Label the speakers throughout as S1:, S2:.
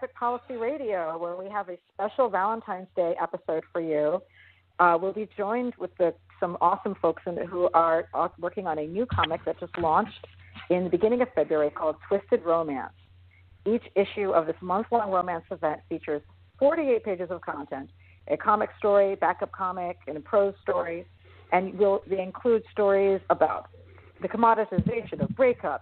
S1: Epic Policy Radio, where we have a special Valentine's Day episode for you. We'll be joined with some awesome folks who are working on a new comic that just launched in the beginning of February called Twisted Romance. Each issue of this month-long romance event features 48 pages of content, a comic story, backup comic, and a prose story, and they include stories about the commoditization of breakups,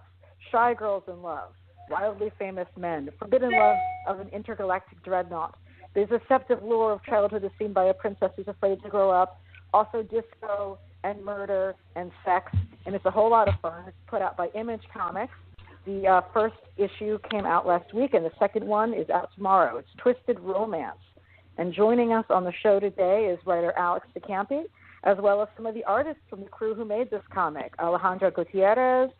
S1: shy girls in love, wildly famous men, forbidden love of an intergalactic dreadnought, the deceptive lure of childhood as seen by a princess who's afraid to grow up, also disco and murder and sex, and it's a whole lot of fun. It's put out by Image Comics. The first issue came out last week, and the second one is out tomorrow. It's Twisted Romance. And joining us on the show today is writer Alex de Campi, as well as some of the artists from the crew who made this comic, Alejandra Gutierrez,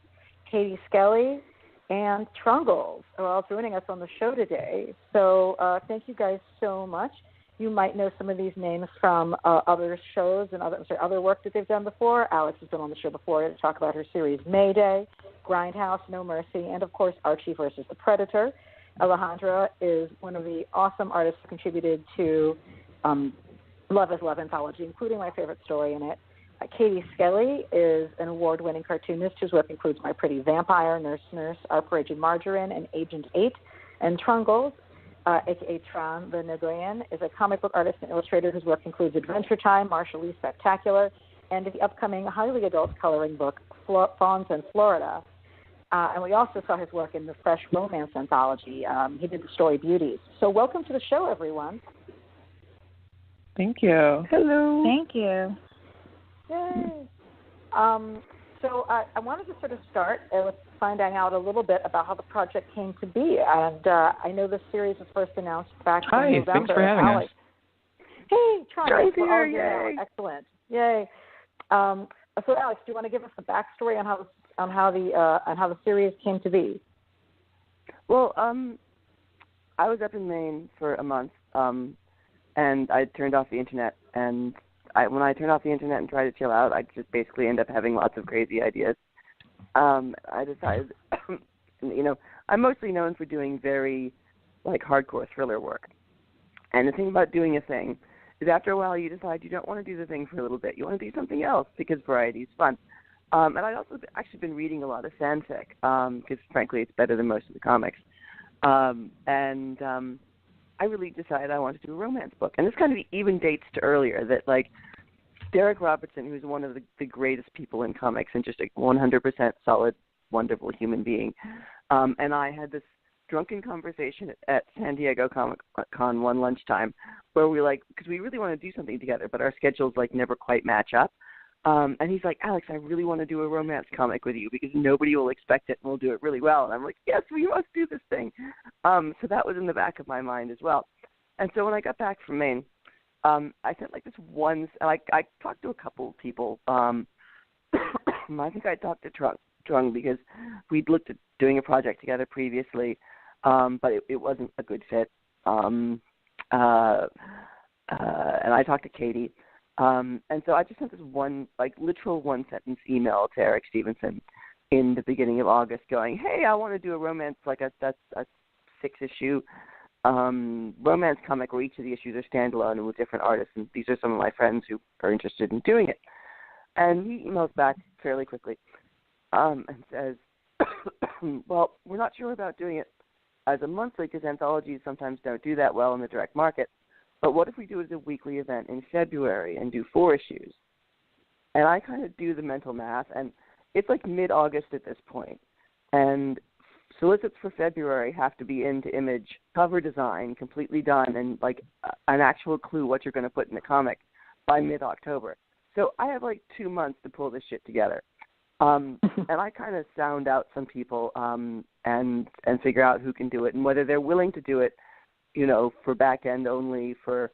S1: Katie Skelly, and Trungles are all joining us on the show today. So thank you guys so much. You might know some of these names from other shows and other work that they've done before. Alex has been on the show before to talk about her series Mayday, Grindhouse, No Mercy, and, of course, Archie Vs the Predator. Alejandra is one of the awesome artists who contributed to Love is Love anthology, including my favorite story in it. Katie Skelly is an award-winning cartoonist whose work includes My Pretty Vampire, Nurse, Our Parade Margarine, and Agent 8. And Trungles, a.k.a. Trung Le Nguyen, is a comic book artist and illustrator whose work includes Adventure Time, Marshall Lee Spectacular, and the upcoming highly adult coloring book, Fauns and Flora. And we also saw his work in the Fresh Romance anthology. He did the story Beauties. So welcome to the show, everyone.
S2: Thank you.
S3: Hello.
S4: Thank you.
S1: Yay. So I wanted to sort of start with finding out a little bit about how the project came to be. And I know this series was first announced back in November.
S2: Thanks for having us.
S1: Hey, Charlie.
S3: We're yay.
S1: Excellent. Yay. So, Alex, do you want to give us the backstory on how the series came to be?
S3: Well, I was up in Maine for a month, and I turned off the internet. And when I turned off the internet and tried to chill out, I just basically end up having lots of crazy ideas. I decided, I'm mostly known for doing very, hardcore thriller work. And the thing about doing a thing is after a while you decide you don't want to do the thing for a little bit. You want to do something else because variety is fun. And I'd also actually been reading a lot of fanfic because, frankly, it's better than most of the comics. I really decided I wanted to do a romance book. And this kind of even dates to earlier that, Derek Robertson, who's one of the greatest people in comics and just a 100% solid, wonderful human being, and I had this drunken conversation at San Diego Comic-Con one lunchtime where because we really want to do something together, but our schedules, never quite match up. And he's like, Alex, I really want to do a romance comic with you because nobody will expect it and we'll do it really well. And I'm like, yes, we must do this thing. So that was in the back of my mind as well. And so when I got back from Maine, I sent this one, I talked to a couple of people. I think I talked to Trung because we'd looked at doing a project together previously, but it wasn't a good fit. And I talked to Katie. And so I just sent this one, literal one-sentence email to Eric Stevenson in the beginning of August going, hey, I want to do a romance, a 6-issue romance comic where each of the issues are standalone and with different artists, and these are some of my friends who are interested in doing it. And he emails back fairly quickly and says, well, we're not sure about doing it as a monthly because anthologies sometimes don't do that well in the direct market. But what if we do it as a weekly event in February and do 4 issues? And I kind of do the mental math, and it's mid-August at this point. And solicits for February have to be into Image, cover design completely done, and an actual clue what you're going to put in the comic by mid-October. So I have 2 months to pull this shit together. And I kind of sound out some people and figure out who can do it and whether they're willing to do it, for back end only for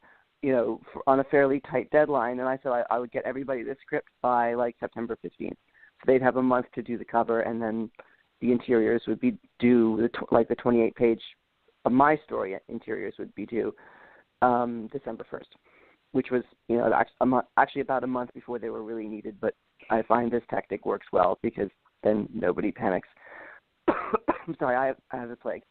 S3: on a fairly tight deadline. And I said I would get everybody the script by September 15th. So they'd have a month to do the cover, and then the interiors would be due, the 28-page of my story interiors would be due December 1st, which was, actually about a month before they were really needed. But I find this tactic works well because then nobody panics. I'm sorry, I have a plague.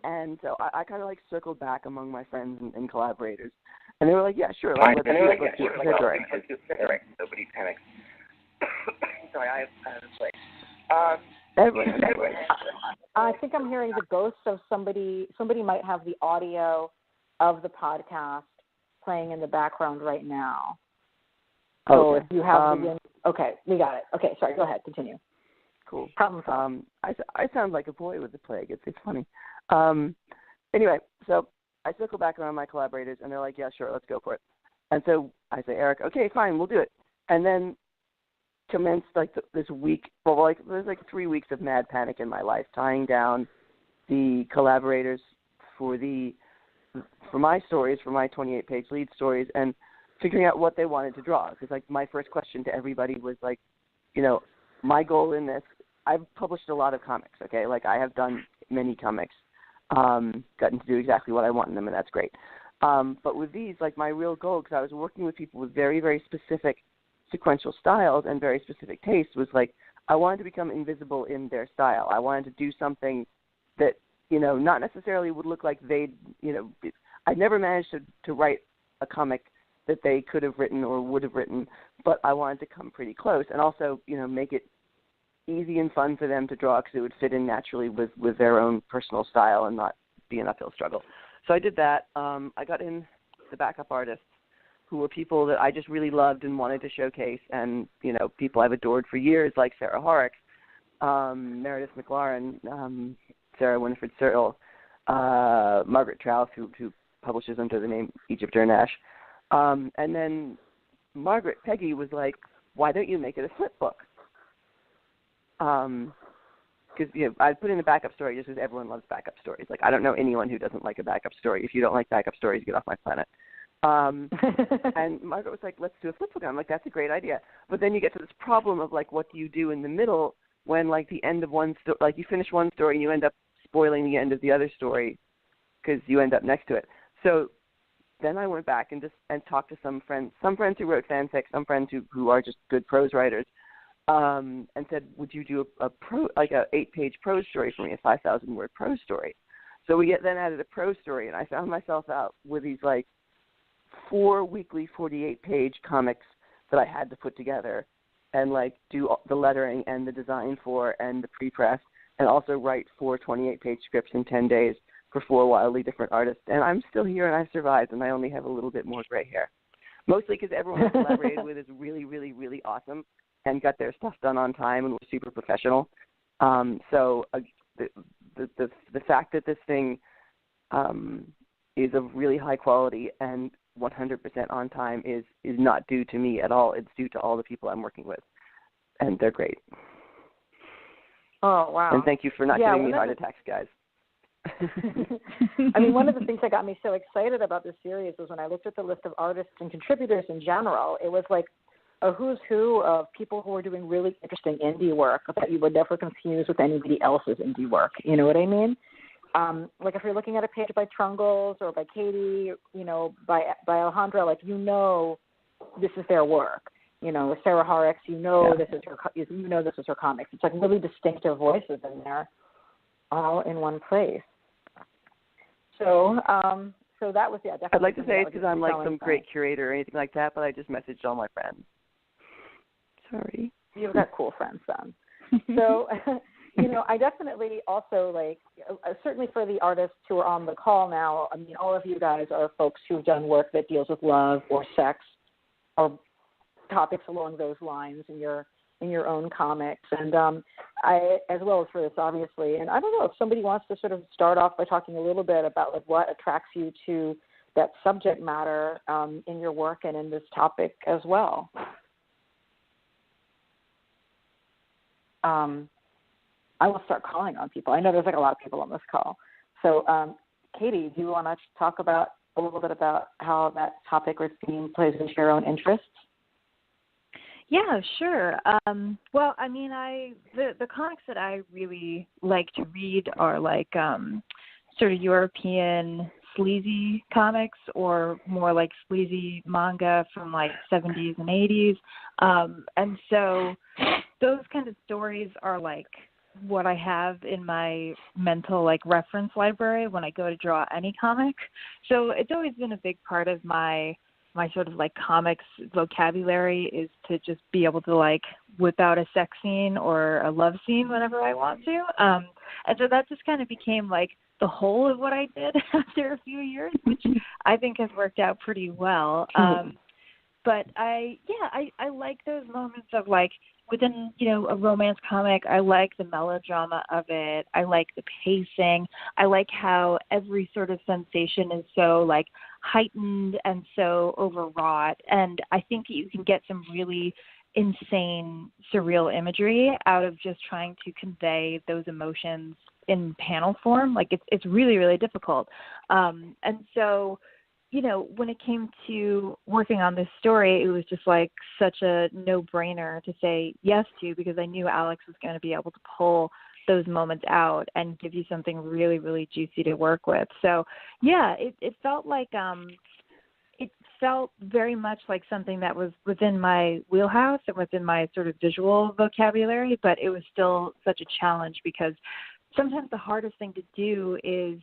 S3: And so I kind of like circled back among my friends and collaborators, and they were like, yeah, sure, let's do it. Nobody panic. Sorry, I have a place. Everyone.
S1: I think I'm hearing the ghost of somebody. Somebody might have the audio of the podcast playing in the background right now. So if you have okay, we got it. Okay, sorry, go ahead, continue.
S3: Cool.
S1: Problem solved.
S3: I sound like a boy with the plague. It's funny. Anyway, so I circle back around my collaborators, and they're like, yeah, sure, let's go for it. And so I say, Eric, okay, fine, we'll do it. And then commenced like this week. Well, like there's like 3 weeks of mad panic in my life, tying down the collaborators for my stories, for my 28-page lead stories, and figuring out what they wanted to draw. Because like my first question to everybody was like, you know, my goal in this. I've published a lot of comics. Okay, like I have done many comics, gotten to do exactly what I want in them, and that's great. But with these, like my real goal, because I was working with people with very, very specific sequential styles and very specific tastes, was like I wanted to become invisible in their style. I wanted to do something that, you know, not necessarily would look like they'd, you know, I'd never managed to write a comic that they could have written or would have written, but I wanted to come pretty close and also, you know, make it easy and fun for them to draw because it would fit in naturally with their own personal style and not be an uphill struggle. So I did that. I got in the backup artists who were people that I just really loved and wanted to showcase, and, you know, people I've adored for years like Sarah Horrocks, Meredith McLaren, Sarah Winifred Searle, Margaret Trout, who publishes under the name Egypt or Nash. And then Peggy was like, why don't you make it a flip book? Because, you know, I put in a backup story just because everyone loves backup stories. Like, I don't know anyone who doesn't like a backup story. If you don't like backup stories, get off my planet. And Margaret was like, let's do a flip book. I'm like, that's a great idea. But then you get to this problem of, like, what do you do in the middle when, like, the end of one story, like, you finish one story and you end up spoiling the end of the other story because you end up next to it. So then I went back and talked to some friends who wrote fanfic, some friends who are just good prose writers, and said, would you do a 8-page prose story for me, a 5,000-word prose story? So we then added a prose story, and I found myself out with these, like, 4 weekly 48-page comics that I had to put together and, like, do the lettering and the design for and the pre-press, and also write 4 28-page scripts in 10 days for 4 wildly different artists. And I'm still here, and I've survived, and I only have a little bit more gray hair. Mostly because everyone I collaborated with is really, really, really awesome and got their stuff done on time and was super professional. So the fact that this thing is of really high quality and 100% on time is not due to me at all. It's due to all the people I'm working with, and they're great.
S1: Oh, wow.
S3: And thank you for not giving me heart attacks, guys.
S1: I mean, one of the things that got me so excited about this series was when I looked at the list of artists and contributors in general, it was like a who's who of people who are doing really interesting indie work that you would never confuse with anybody else's indie work. You know what I mean? Like if you're looking at a page by Trungles or by Katie, you know, by Alejandra, like, you know, this is their work. You know, with Sarah Horrocks, this is her comics. It's like really distinctive voices in there, all in one place. So, so that was definitely.
S3: I'd like to say it's because I'm like some great curator or anything like that, but I just messaged all my friends. Sorry.
S1: You've got cool friends then. So, you know, I definitely also like, certainly for the artists who are on the call now, I mean, all of you guys are folks who've done work that deals with love or sex or topics along those lines in your own comics. And I, as well as for this, obviously, and I don't know if somebody wants to sort of start off by talking a little bit about like what attracts you to that subject matter in your work and in this topic as well. I will start calling on people. I know there's like a lot of people on this call. So, Katie, do you want to talk about a little bit about how that topic or theme plays into your own interests?
S4: Yeah, sure. Well, I mean, the comics that I really like to read are like sort of European sleazy comics or more like sleazy manga from like 70s and 80s. And so those kind of stories are like what I have in my mental like reference library when I go to draw any comic. So it's always been a big part of my sort of like comics vocabulary is to just be able to like whip out a sex scene or a love scene whenever I want to. And so that just kind of became like the whole of what I did after a few years, which I think has worked out pretty well. But I like those moments of like within, you know, a romance comic, I like the melodrama of it. I like the pacing. I like how every sort of sensation is so like heightened and so overwrought. And I think you can get some really insane, surreal imagery out of just trying to convey those emotions in panel form. Like it's really, really difficult. And so, you know, when it came to working on this story, it was just like such a no-brainer to say yes to, because I knew Alex was going to be able to pull those moments out and give you something really, really juicy to work with. So yeah, it felt like, it felt very much like something that was within my wheelhouse and within my sort of visual vocabulary, but it was still such a challenge because sometimes the hardest thing to do is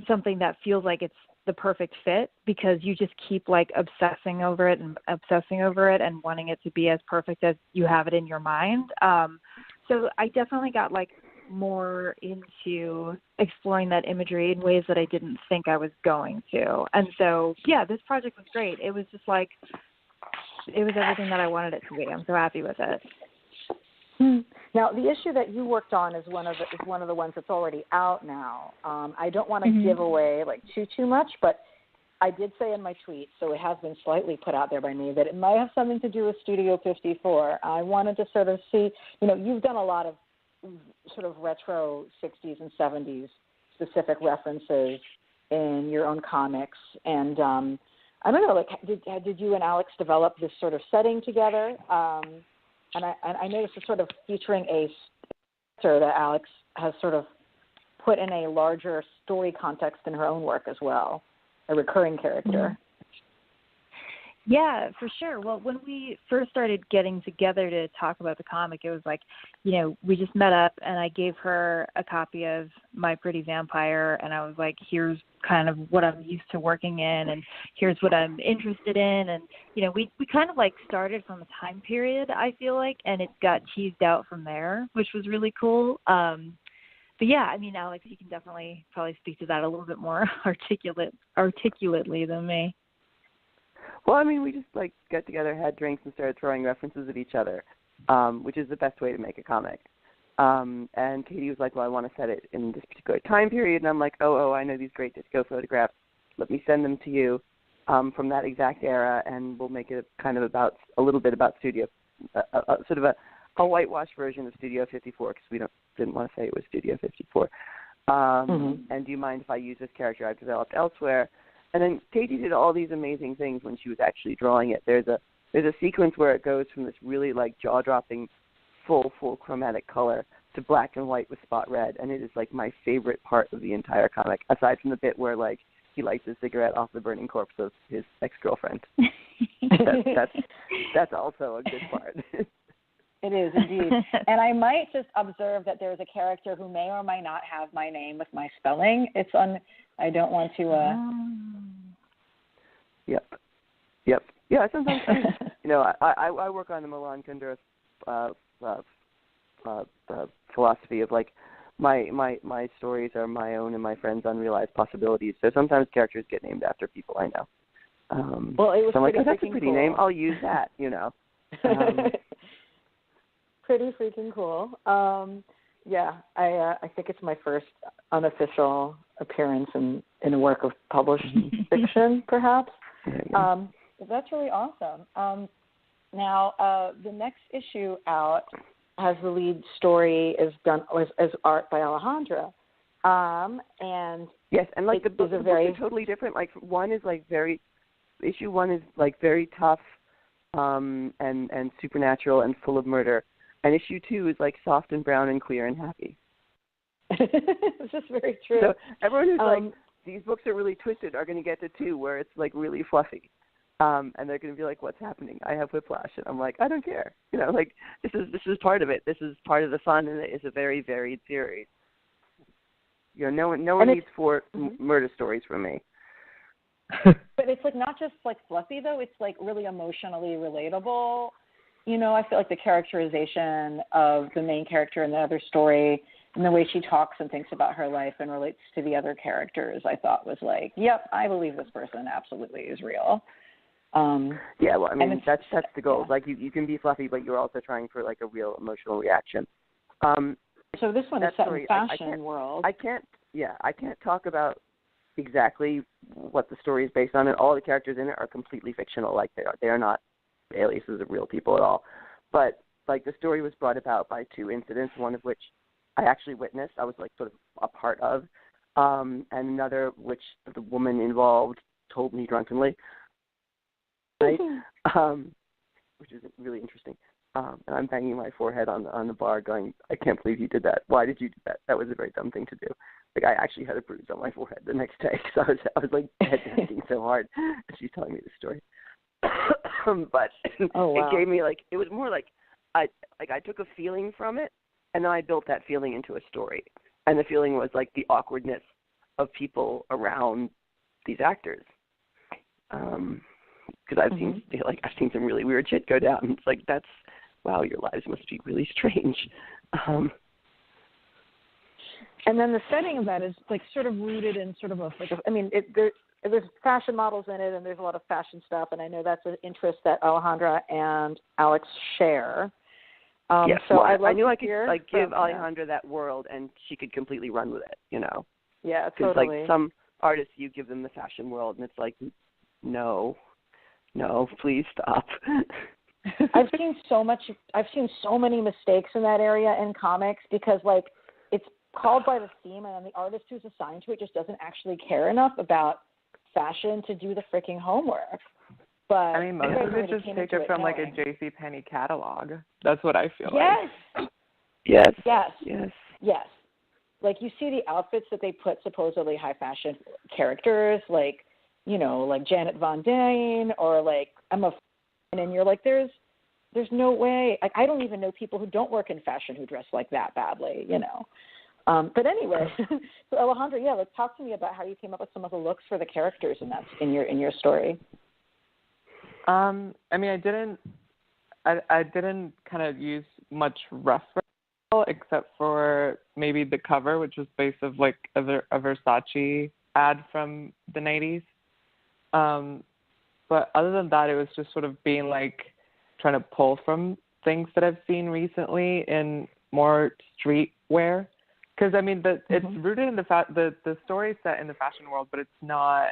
S4: something that feels like it's the perfect fit, because you just keep like obsessing over it and wanting it to be as perfect as you have it in your mind. So I definitely got like more into exploring that imagery in ways that I didn't think I was going to. And so, yeah, this project was great. It was just like, it was everything that I wanted it to be. I'm so happy with it.
S1: Now, the issue that you worked on is one of the ones that's already out now. I don't want to give away like too much, but I did say in my tweet, so it has been slightly put out there by me, that it might have something to do with Studio 54. I wanted to sort of see, you know, you've done a lot of sort of retro 60s and 70s specific references in your own comics, and I don't know, like did you and Alex develop this sort of setting together? And I noticed it's sort of featuring a character that Alex has sort of put in a larger story context in her own work as well, a recurring character.
S4: Yeah, for sure. Well, when we first started getting together to talk about the comic, it was like, you know, we just met up and I gave her a copy of My Pretty Vampire, and I was like, here's kind of what I'm used to working in and here's what I'm interested in. And, you know, we kind of like started from a time period, I feel like, and it got teased out from there, which was really cool. But yeah, I mean, Alex, you can definitely probably speak to that a little bit more articulately than me.
S3: Well, I mean, we just like got together, had drinks, and started throwing references at each other, which is the best way to make a comic. And Katie was like, well, I want to set it in this particular time period. And I'm like, oh, I know these great disco photographs. Let me send them to you from that exact era, and we'll make it kind of about a little bit about Studio, sort of a whitewashed version of Studio 54, because we didn't want to say it was Studio 54. And do you mind if I use this character I've developed elsewhere? And then Katie did all these amazing things when she was actually drawing it. There's a sequence where it goes from this really like jaw-dropping, full chromatic color to black and white with spot red, and it is like my favorite part of the entire comic, aside from the bit where like he lights his cigarette off the burning corpse of his ex-girlfriend. that's also a good part.
S1: It is indeed. And I might just observe that there's a character who may or may not have my name with my spelling. I don't want to.
S3: Yep. Yeah, sometimes you know, I work on the Milan Kundera philosophy of like my stories are my own and my friends' unrealized possibilities. So sometimes characters get named after people I know.
S1: Well, it was
S3: so I'm like, oh, that's a pretty
S1: cool
S3: name. I'll use that. You know.
S1: Pretty freaking cool. Yeah, I think it's my first unofficial appearance in a work of published fiction, perhaps. That's really awesome. Now, the next issue out has the lead story is done as art by Alejandra. And
S3: yes, and like the books
S1: very
S3: are totally different. Like issue 1 is like very tough and supernatural and full of murder. And issue 2 is like soft and brown and queer and happy.
S1: This is very true.
S3: So everyone who's like, these books are really twisted are going to get to 2 where it's like really fluffy. And they're going to be like, what's happening? I have whiplash. And I'm like, I don't care. You know, like, this is part of it. This is part of the fun, and it is a very varied series. You know, no one needs four murder stories from me.
S1: But it's like not just like fluffy though. It's like really emotionally relatable. You know, I feel like the characterization of the main character in the other story and the way she talks and thinks about her life and relates to the other characters, I thought was like, yep, I believe this person absolutely is real.
S3: Yeah, well, I mean, that's the goal.
S1: Yeah.
S3: Like, you can be fluffy, but you're also trying for like a real emotional reaction.
S1: So this one is set in fashion world.
S3: I can't talk about exactly what the story is based on, and all the characters in it are completely fictional. Like, they are not aliases of real people at all. But like, the story was brought about by two incidents, one of which I actually witnessed. I was like sort of a part of, and another which the woman involved told me drunkenly, right? Which is really interesting. And I'm banging my forehead on the bar, going, I can't believe you did that. Why did you do that? That was a very dumb thing to do. Like, I actually had a bruise on my forehead the next day because I was like head banging so hard. She's telling me the story. But It gave me like, it was more like I took a feeling from it, and then I built that feeling into a story. And the feeling was like the awkwardness of people around these actors. Because I've seen some really weird shit go down. It's like, wow, your lives must be really strange.
S1: And then the setting of that is like sort of rooted in sort of there's fashion models in it, and there's a lot of fashion stuff, and I know that's an interest that Alejandra and Alex share.
S3: Yes,
S1: so
S3: well, I knew I could give
S1: from,
S3: Alejandra that world, and she could completely run with it, you know.
S1: Yeah,
S3: totally.
S1: Because
S3: like some artists, you give them the fashion world, and it's like, no, please stop.
S1: I've seen so many mistakes in that area in comics because like it's called by the theme, and then the artist who's assigned to it just doesn't actually care enough about fashion to do the freaking homework. But
S2: I mean, most of it just take it from like a JCPenney catalog. That's what I feel like.
S3: Yes.
S1: Like, you see the outfits that they put supposedly high fashion characters, like, you know, like Janet Von Dyne or like Emma, and you're like, there's no way. Like, I don't even know people who don't work in fashion who dress like that badly, you know. But anyway, so Alejandra, let's talk to me about how you came up with some of the looks for the characters in your story.
S2: I mean, I didn't kind of use much reference except for maybe the cover, which was based of like a Versace ad from the 90s. But other than that, it was just sort of being like trying to pull from things that I've seen recently in more streetwear. Because I mean, it's rooted in the story is set in the fashion world, but it's not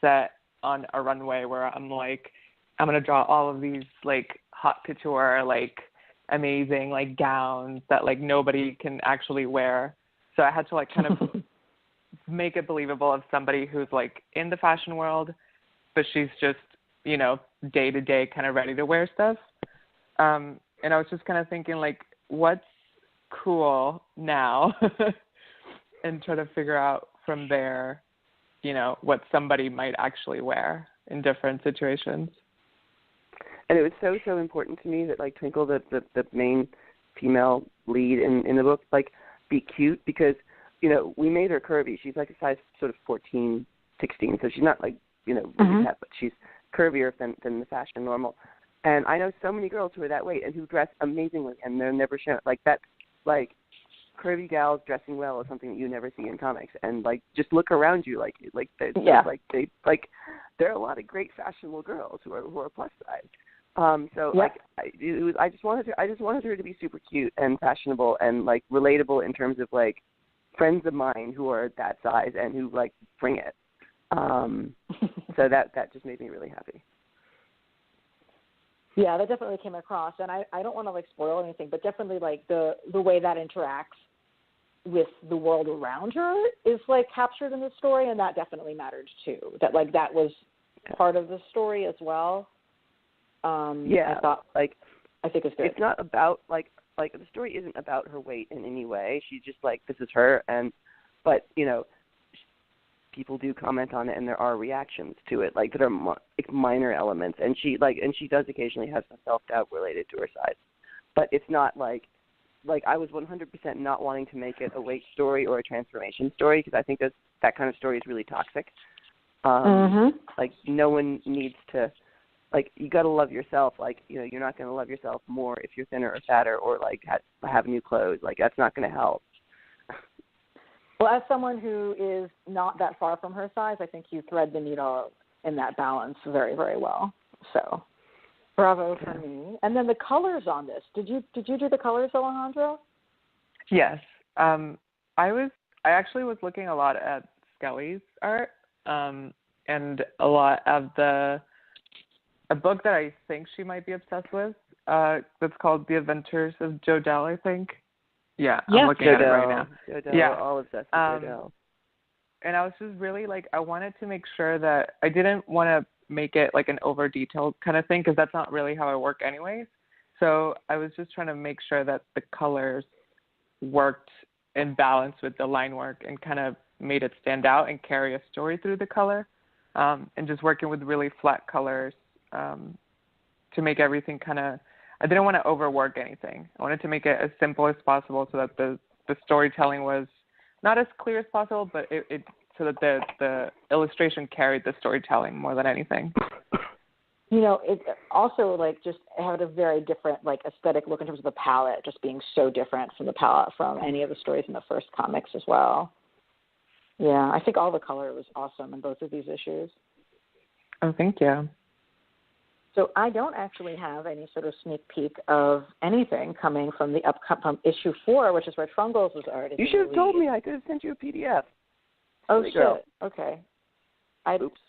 S2: set on a runway where I'm like, I'm gonna draw all of these like haute couture, like amazing like gowns that like nobody can actually wear. So I had to like kind of make it believable of somebody who's like in the fashion world, but she's just, you know, day to day kind of ready to wear stuff. And I was just kind of thinking like, what's cool now, and try to figure out from there, you know, what somebody might actually wear in different situations.
S3: And it was so important to me that like Twinkle, the main female lead in the book, like be cute, because, you know, we made her curvy. She's like a size sort of 14, 16, so she's not like, you know, really fat, but she's curvier than the fashion normal. And I know so many girls who are that weight and who dress amazingly, and they're never shown. Like, that's like curvy gals dressing well is something that you never see in comics. And like, just look around you, like there are a lot of great fashionable girls who are plus size. I just wanted her to be super cute and fashionable and like relatable in terms of like friends of mine who are that size and who like bring it. So that just made me really happy.
S1: Yeah, that definitely came across, and I don't want to like spoil anything, but definitely like the way that interacts with the world around her is like captured in the story, and that definitely mattered too. That like that was part of the story as well. I think it's good.
S3: It's not about like the story isn't about her weight in any way. She's just like, this is her, but you know, people do comment on it and there are reactions to it, like that are minor elements. And she does occasionally have some self-doubt related to her size. But it's not like I was 100% not wanting to make it a weight story or a transformation story, because I think that kind of story is really toxic. Like, no one needs to, like, you got to love yourself. Like, you know, you're not going to love yourself more if you're thinner or fatter or, like, have new clothes. Like, that's not going to help.
S1: Well, as someone who is not that far from her size, I think you thread the needle in that balance very, very well. So, bravo for me. And then the colors on this. Did you do the colors, Alejandra?
S2: Yes. I actually was looking a lot at Skelly's art, and a lot of a book that I think she might be obsessed with. That's called The Adventures of Jodelle, I think. Yeah, I'm looking at it right now.
S3: Jodelle, we're all obsessed with Jodelle.
S2: And I was just really, like, I wanted to make sure that I didn't want to make it like an over-detailed kind of thing, because that's not really how I work anyways. So I was just trying to make sure that the colors worked in balance with the line work and kind of made it stand out and carry a story through the color, and just working with really flat colors to make everything kind of, I didn't want to overwork anything. I wanted to make it as simple as possible so that the storytelling was not as clear as possible, but it so that the illustration carried the storytelling more than anything.
S1: You know, it also, like, just had a very different, like, aesthetic look in terms of the palette, just being so different from the palette from any of the stories in the first comics as well. Yeah, I think all the color was awesome in both of these issues.
S2: Oh, thank you.
S1: So I don't actually have any sort of sneak peek of anything coming from the from issue 4, which is where Trungles was already.
S3: You should have told me. I could have sent you a PDF.
S1: Oh, shit. Girl. Okay.
S3: Oops.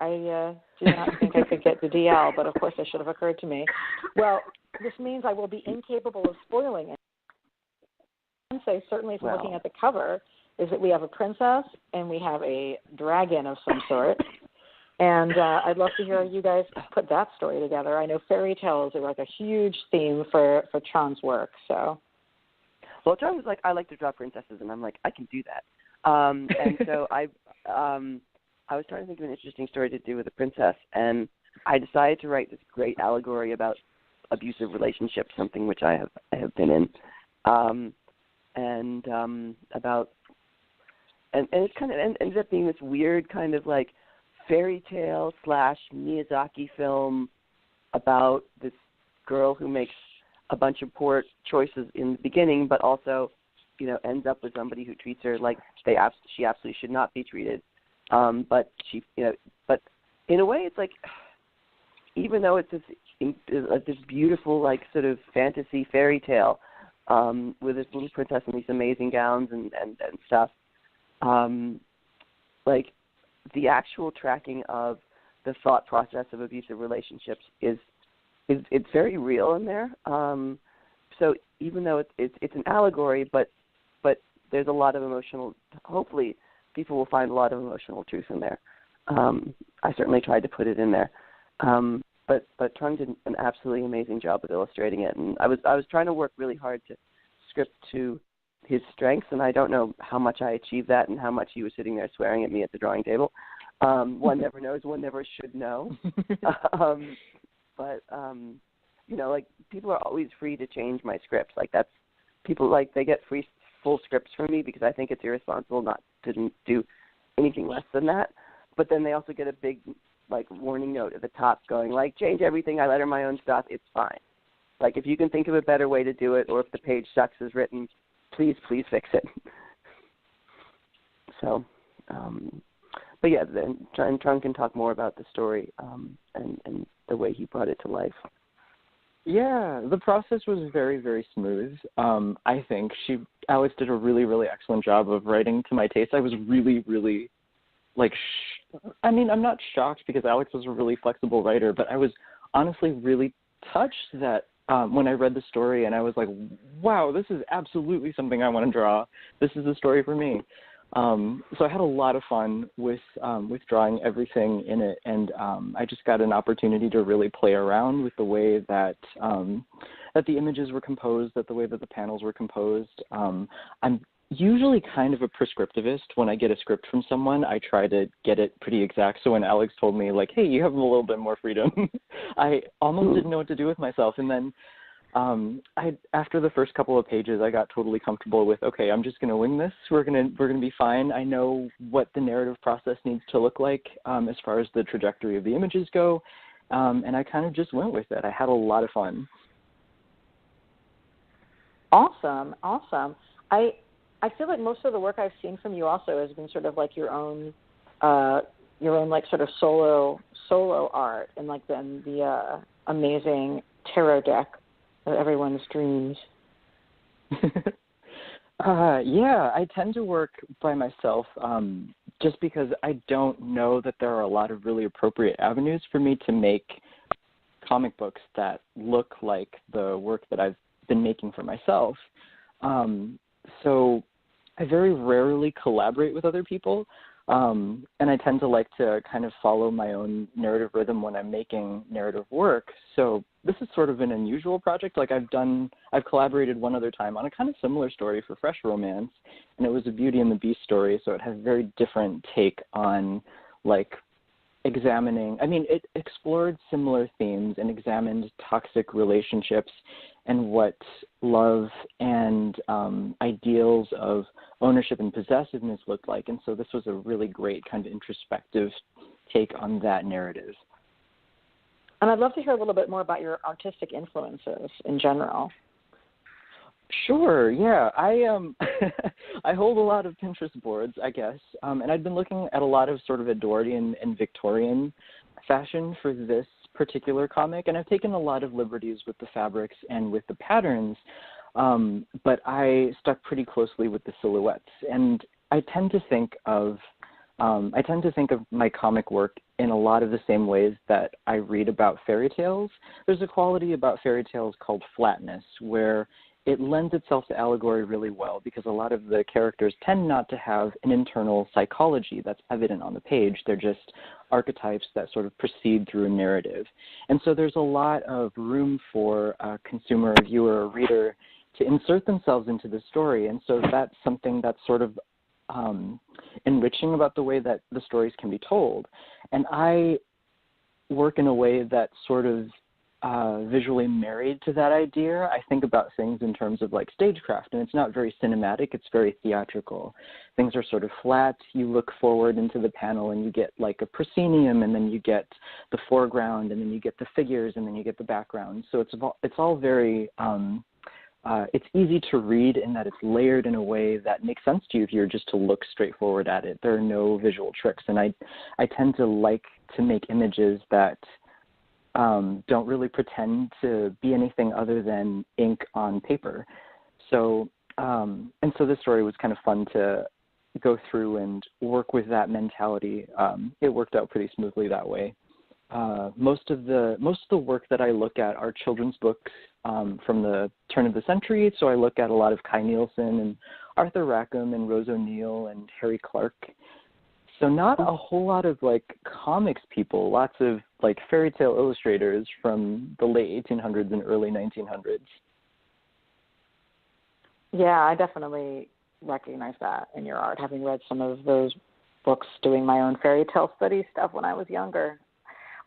S1: I do not think I could get the DL, but of course that should have occurred to me. Well, this means I will be incapable of spoiling it. I can say, certainly from looking at the cover, is that we have a princess and we have a dragon of some sort. And I'd love to hear you guys put that story together. I know fairy tales are like a huge theme for Trung's work. So,
S3: well, Trung was like, I like to draw princesses, and I'm like, I can do that. And so I was trying to think of an interesting story to do with a princess, and I decided to write this great allegory about abusive relationships, something which I have been in, and it kind of ended up being this weird kind of like fairy tale / Miyazaki film about this girl who makes a bunch of poor choices in the beginning, but also, you know, ends up with somebody who treats her like she absolutely should not be treated. But she, you know, but in a way, it's like, even though it's this beautiful, like, sort of fantasy fairy tale with this little princess in these amazing gowns and stuff, like, the actual tracking of the thought process of abusive relationships is it's very real in there. So even though it's an allegory, but there's a lot of emotional. Hopefully, people will find a lot of emotional truth in there. I certainly tried to put it in there. But Trung did an absolutely amazing job of illustrating it, and I was trying to work really hard to script to his strengths, and I don't know how much I achieved that and how much he was sitting there swearing at me at the drawing table. One never knows, one never should know. But you know, like, people are always free to change my scripts. Like, that's, people, like, they get free full scripts from me because I think it's irresponsible not to do anything less than that. But then they also get a big, like, warning note at the top going, like, change everything, I letter my own stuff, it's fine. Like, if you can think of a better way to do it, or if the page sucks as written, please fix it. So, but yeah, then Trung can talk more about the story and the way he brought it to life.
S5: Yeah, the process was very, very smooth. I think Alex did a really, really excellent job of writing to my taste. I was really, really, like, I'm not shocked because Alex was a really flexible writer, but I was honestly really touched that when I read the story and I was like, wow, this is absolutely something I want to draw. This is the story for me. So I had a lot of fun with drawing everything in it, and I just got an opportunity to really play around with the way that that the images were composed, that the way that the panels were composed. I'm usually kind of a prescriptivist. When I get a script from someone, I try to get it pretty exact. So when Alex told me, like, hey, you have a little bit more freedom, I almost didn't know what to do with myself. And then after the first couple of pages, I got totally comfortable with, okay, I'm just going to wing this. We're going to be fine. I know what the narrative process needs to look like as far as the trajectory of the images go. And I kind of just went with it. I had a lot of fun.
S1: Awesome. I feel like most of the work I've seen from you also has been sort of like your own like sort of solo art, and like the amazing tarot deck of everyone's dreams.
S5: Yeah, I tend to work by myself just because I don't know that there are a lot of really appropriate avenues for me to make comic books that look like the work that I've been making for myself. So I very rarely collaborate with other people, and I tend to like to kind of follow my own narrative rhythm when I'm making narrative work. So this is sort of an unusual project. Like I've collaborated one other time on a kind of similar story for Fresh Romance, and it was a Beauty and the Beast story, so it has a very different take on like examining, I mean, it explored similar themes and examined toxic relationships and what love and ideals of ownership and possessiveness looked like. And so this was a really great kind of introspective take on that narrative.
S1: And I'd love to hear a little bit more about your artistic influences in general.
S5: Sure, yeah. I hold a lot of Pinterest boards, I guess, and I've been looking at a lot of sort of Edwardian and Victorian fashion for this particular comic, and I've taken a lot of liberties with the fabrics and with the patterns, but I stuck pretty closely with the silhouettes. And I tend to think of my comic work in a lot of the same ways that I read about fairy tales. There's a quality about fairy tales called flatness, where it lends itself to allegory really well because a lot of the characters tend not to have an internal psychology that's evident on the page. They're just archetypes that sort of proceed through a narrative. And so there's a lot of room for a consumer, a viewer, a reader to insert themselves into the story. And so that's something that's sort of enriching about the way that the stories can be told. And I work in a way that's sort of visually married to that idea. I think about things in terms of like stagecraft, and it's not very cinematic, it's very theatrical. Things are sort of flat. You look forward into the panel and you get like a proscenium, and then you get the foreground, and then you get the figures, and then you get the background. So it's all very it's easy to read in that it's layered in a way that makes sense to you if you're just to look straight forward at it. There are no visual tricks, and I tend to like to make images that don't really pretend to be anything other than ink on paper. So, and so this story was kind of fun to go through and work with that mentality. It worked out pretty smoothly that way. Most of the work that I look at are children's books from the turn of the century. So I look at a lot of Kai Nielsen and Arthur Rackham and Rose O'Neill and Harry Clark. So not a whole lot of like comics people, lots of like fairy tale illustrators from the late 1800s and early 1900s.
S1: Yeah, I definitely recognize that in your art, having read some of those books doing my own fairy tale study stuff when I was younger.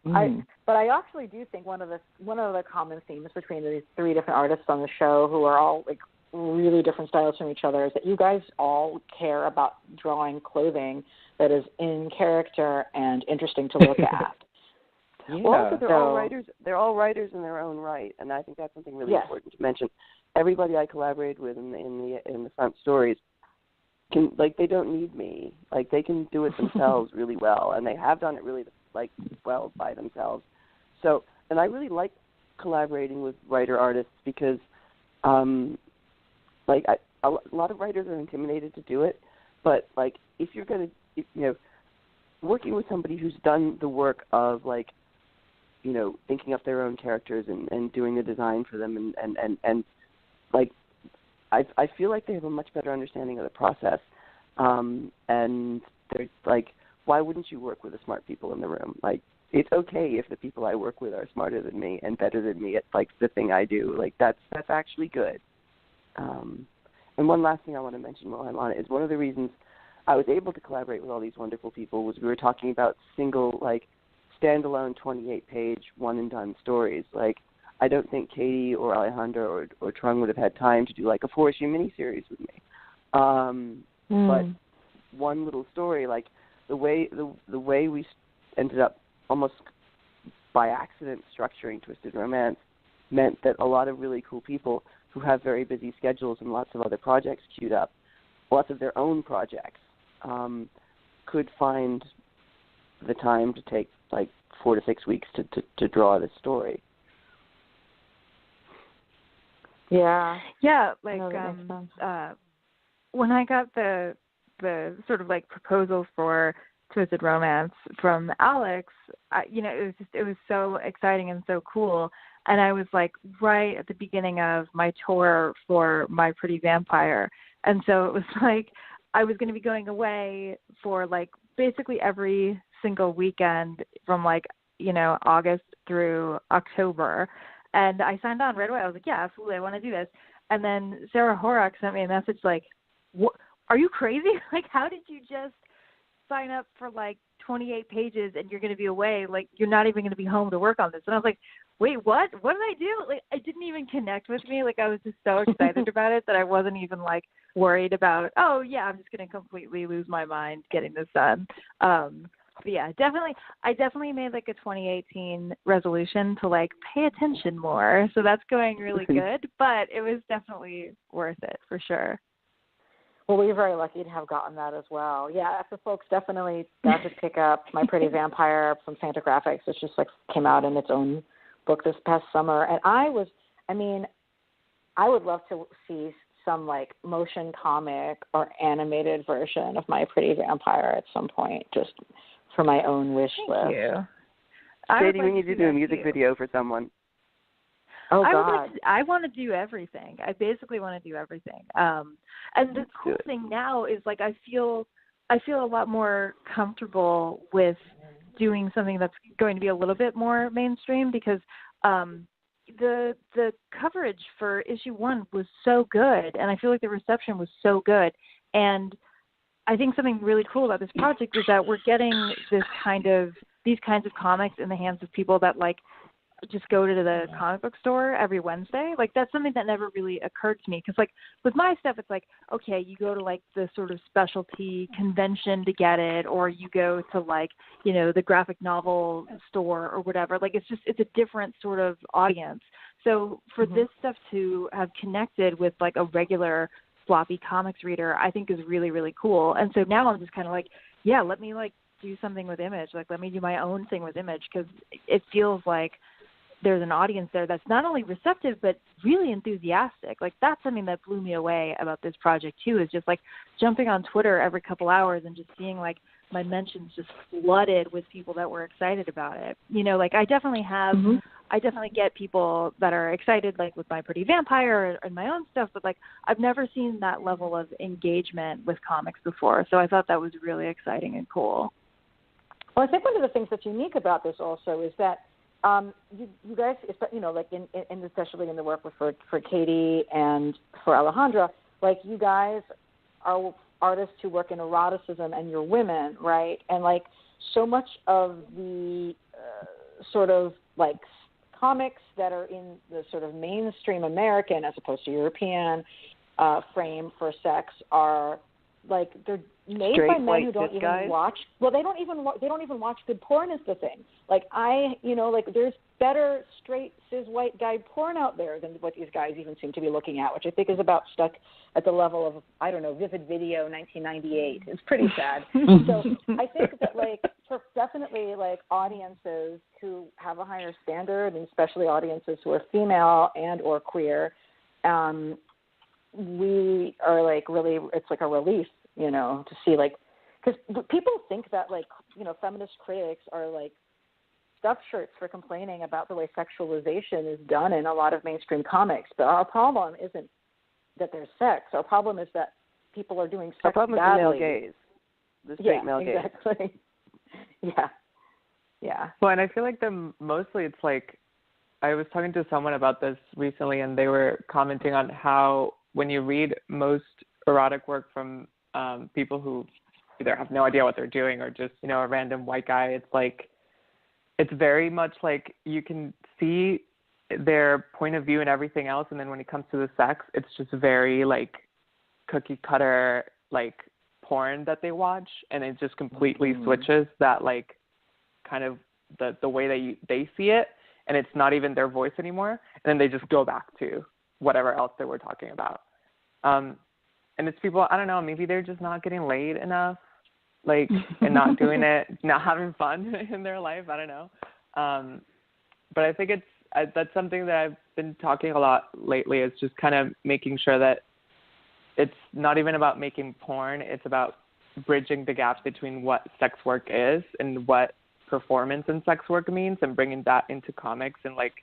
S1: But I actually do think one of the common themes between these three different artists on the show, who are all like really different styles from each other, is that you guys all care about drawing clothing that is in character and interesting to look at.
S3: Yeah. Well, also they're all writers. They're all writers in their own right, and I think that's something really important to mention. Everybody I collaborated with in the front stories can, like, they don't need me. Like, they can do it themselves really well, and they have done it really like well by themselves. So, and I really like collaborating with writer artists because, like, a lot of writers are intimidated to do it, but like if you're going to, working with somebody who's done the work of like, thinking up their own characters and doing the design for them and like, I feel like they have a much better understanding of the process. And they're like, why wouldn't you work with the smart people in the room? Like, it's okay if the people I work with are smarter than me and better than me at like the thing I do. Like, that's actually good. And one last thing I want to mention while I'm on it is one of the reasons I was able to collaborate with all these wonderful people was we were talking about single, like, standalone 28-page one-and-done stories. Like, I don't think Katie or Alejandra or Trung would have had time to do, like, a 4-issue miniseries with me. But one little story, like, the way we ended up almost by accident structuring Twisted Romance meant that a lot of really cool people who have very busy schedules and lots of other projects queued up, lots of their own projects, could find the time to take like 4 to 6 weeks to draw this story.
S1: Yeah.
S4: Yeah, like
S1: No,
S4: when I got the sort of like proposal for Twisted Romance from Alex, it was so exciting and so cool. And I was like right at the beginning of my tour for My Pretty Vampire. And so it was like I was going to be going away for like basically every single weekend from like, August through October. And I signed on right away. I was like, yeah, absolutely, I want to do this. And then Sarah Horak sent me a message like, what, are you crazy? Like, how did you just sign up for like 28 pages and you're going to be away? Like, you're not even going to be home to work on this. And I was like, wait, what? What did I do? Like, it didn't even connect with me. Like, I was just so excited about it that I wasn't even like worried about, oh yeah, I'm just going to completely lose my mind getting this done. But yeah, I definitely made like a 2018 resolution to like pay attention more. So that's going really good, but it was definitely worth it for sure.
S1: Well, we're very lucky to have gotten that as well. Yeah, for folks, definitely got to pick up My Pretty Vampire from Fantagraphics. It just like came out in its own book this past summer. And I would love to see some like motion comic or animated version of My Pretty Vampire at some point, just for my own wish list.
S4: Thank you.
S3: Katie, we need to do a music video for someone.
S1: Oh, God.
S4: I want to do everything. I basically want to do everything. And the cool thing now is like I feel a lot more comfortable with doing something that's going to be a little bit more mainstream because the coverage for issue 1 was so good, and I feel like the reception was so good. And I think something really cool about this project is that we're getting these kinds of comics in the hands of people that like just go to the comic book store every Wednesday. Like that's something that never really occurred to me because like with my stuff, it's like, okay, you go to like the sort of specialty convention to get it, or you go to like, the graphic novel store or whatever. Like it's a different sort of audience. So for this stuff to have connected with like a regular floppy comics reader, I think is really, really cool. And so now I'm just kind of like, yeah, let me like do something with Image. Like let me do my own thing with Image because it feels like there's an audience there that's not only receptive but really enthusiastic. Like that's something that blew me away about this project too, is just like jumping on Twitter every couple hours and just seeing like my mentions just flooded with people that were excited about it. Like I definitely get people that are excited like with My Pretty Vampire and my own stuff, but like I've never seen that level of engagement with comics before. So I thought that was really exciting and cool.
S1: Well, I think one of the things that's unique about this also is that you guys, like in especially in the work for Katie and for Alejandra, like you guys are artists who work in eroticism and you're women, right? And like so much of the sort of like comics that are in the sort of mainstream American as opposed to European frame for sex are like they're made
S3: straight
S1: by men who don't even
S3: guys?
S1: watch. Well, they don't even watch good porn is the thing. Like like there's better straight cis white guy porn out there than what these guys even seem to be looking at, which I think is about stuck at the level of Vivid Video 1998. It's pretty sad. So I think that like for definitely like audiences who have a higher standard, and especially audiences who are female and or queer, we are like really, it's like a relief, to see like, because people think that like, feminist critics are like stuffed shirts for complaining about the way sexualization is done in a lot of mainstream comics. But our problem isn't that there's sex. Our problem is that people are doing sex
S3: badly. Our problem is the male gaze, the straight male gaze.
S1: Exactly. Yeah.
S2: Well, and I feel like mostly it's like, I was talking to someone about this recently, and they were commenting on how when you read most erotic work from people who either have no idea what they're doing or just, you know, a random white guy, it's like, it's very much like you can see their point of view and everything else, and then when it comes to the sex, it's just very like cookie cutter like porn that they watch, and it just completely switches that like kind of the way they see it, and it's not even their voice anymore, and then they just go back to whatever else they were talking about. And it's people, I don't know, maybe they're just not getting laid enough, like, and not doing it, not having fun in their life. I don't know. But I think that's something that I've been talking a lot lately, is just kind of making sure that it's not even about making porn. It's about bridging the gaps between what sex work is and what performance in sex work means, and bringing that into comics and, like,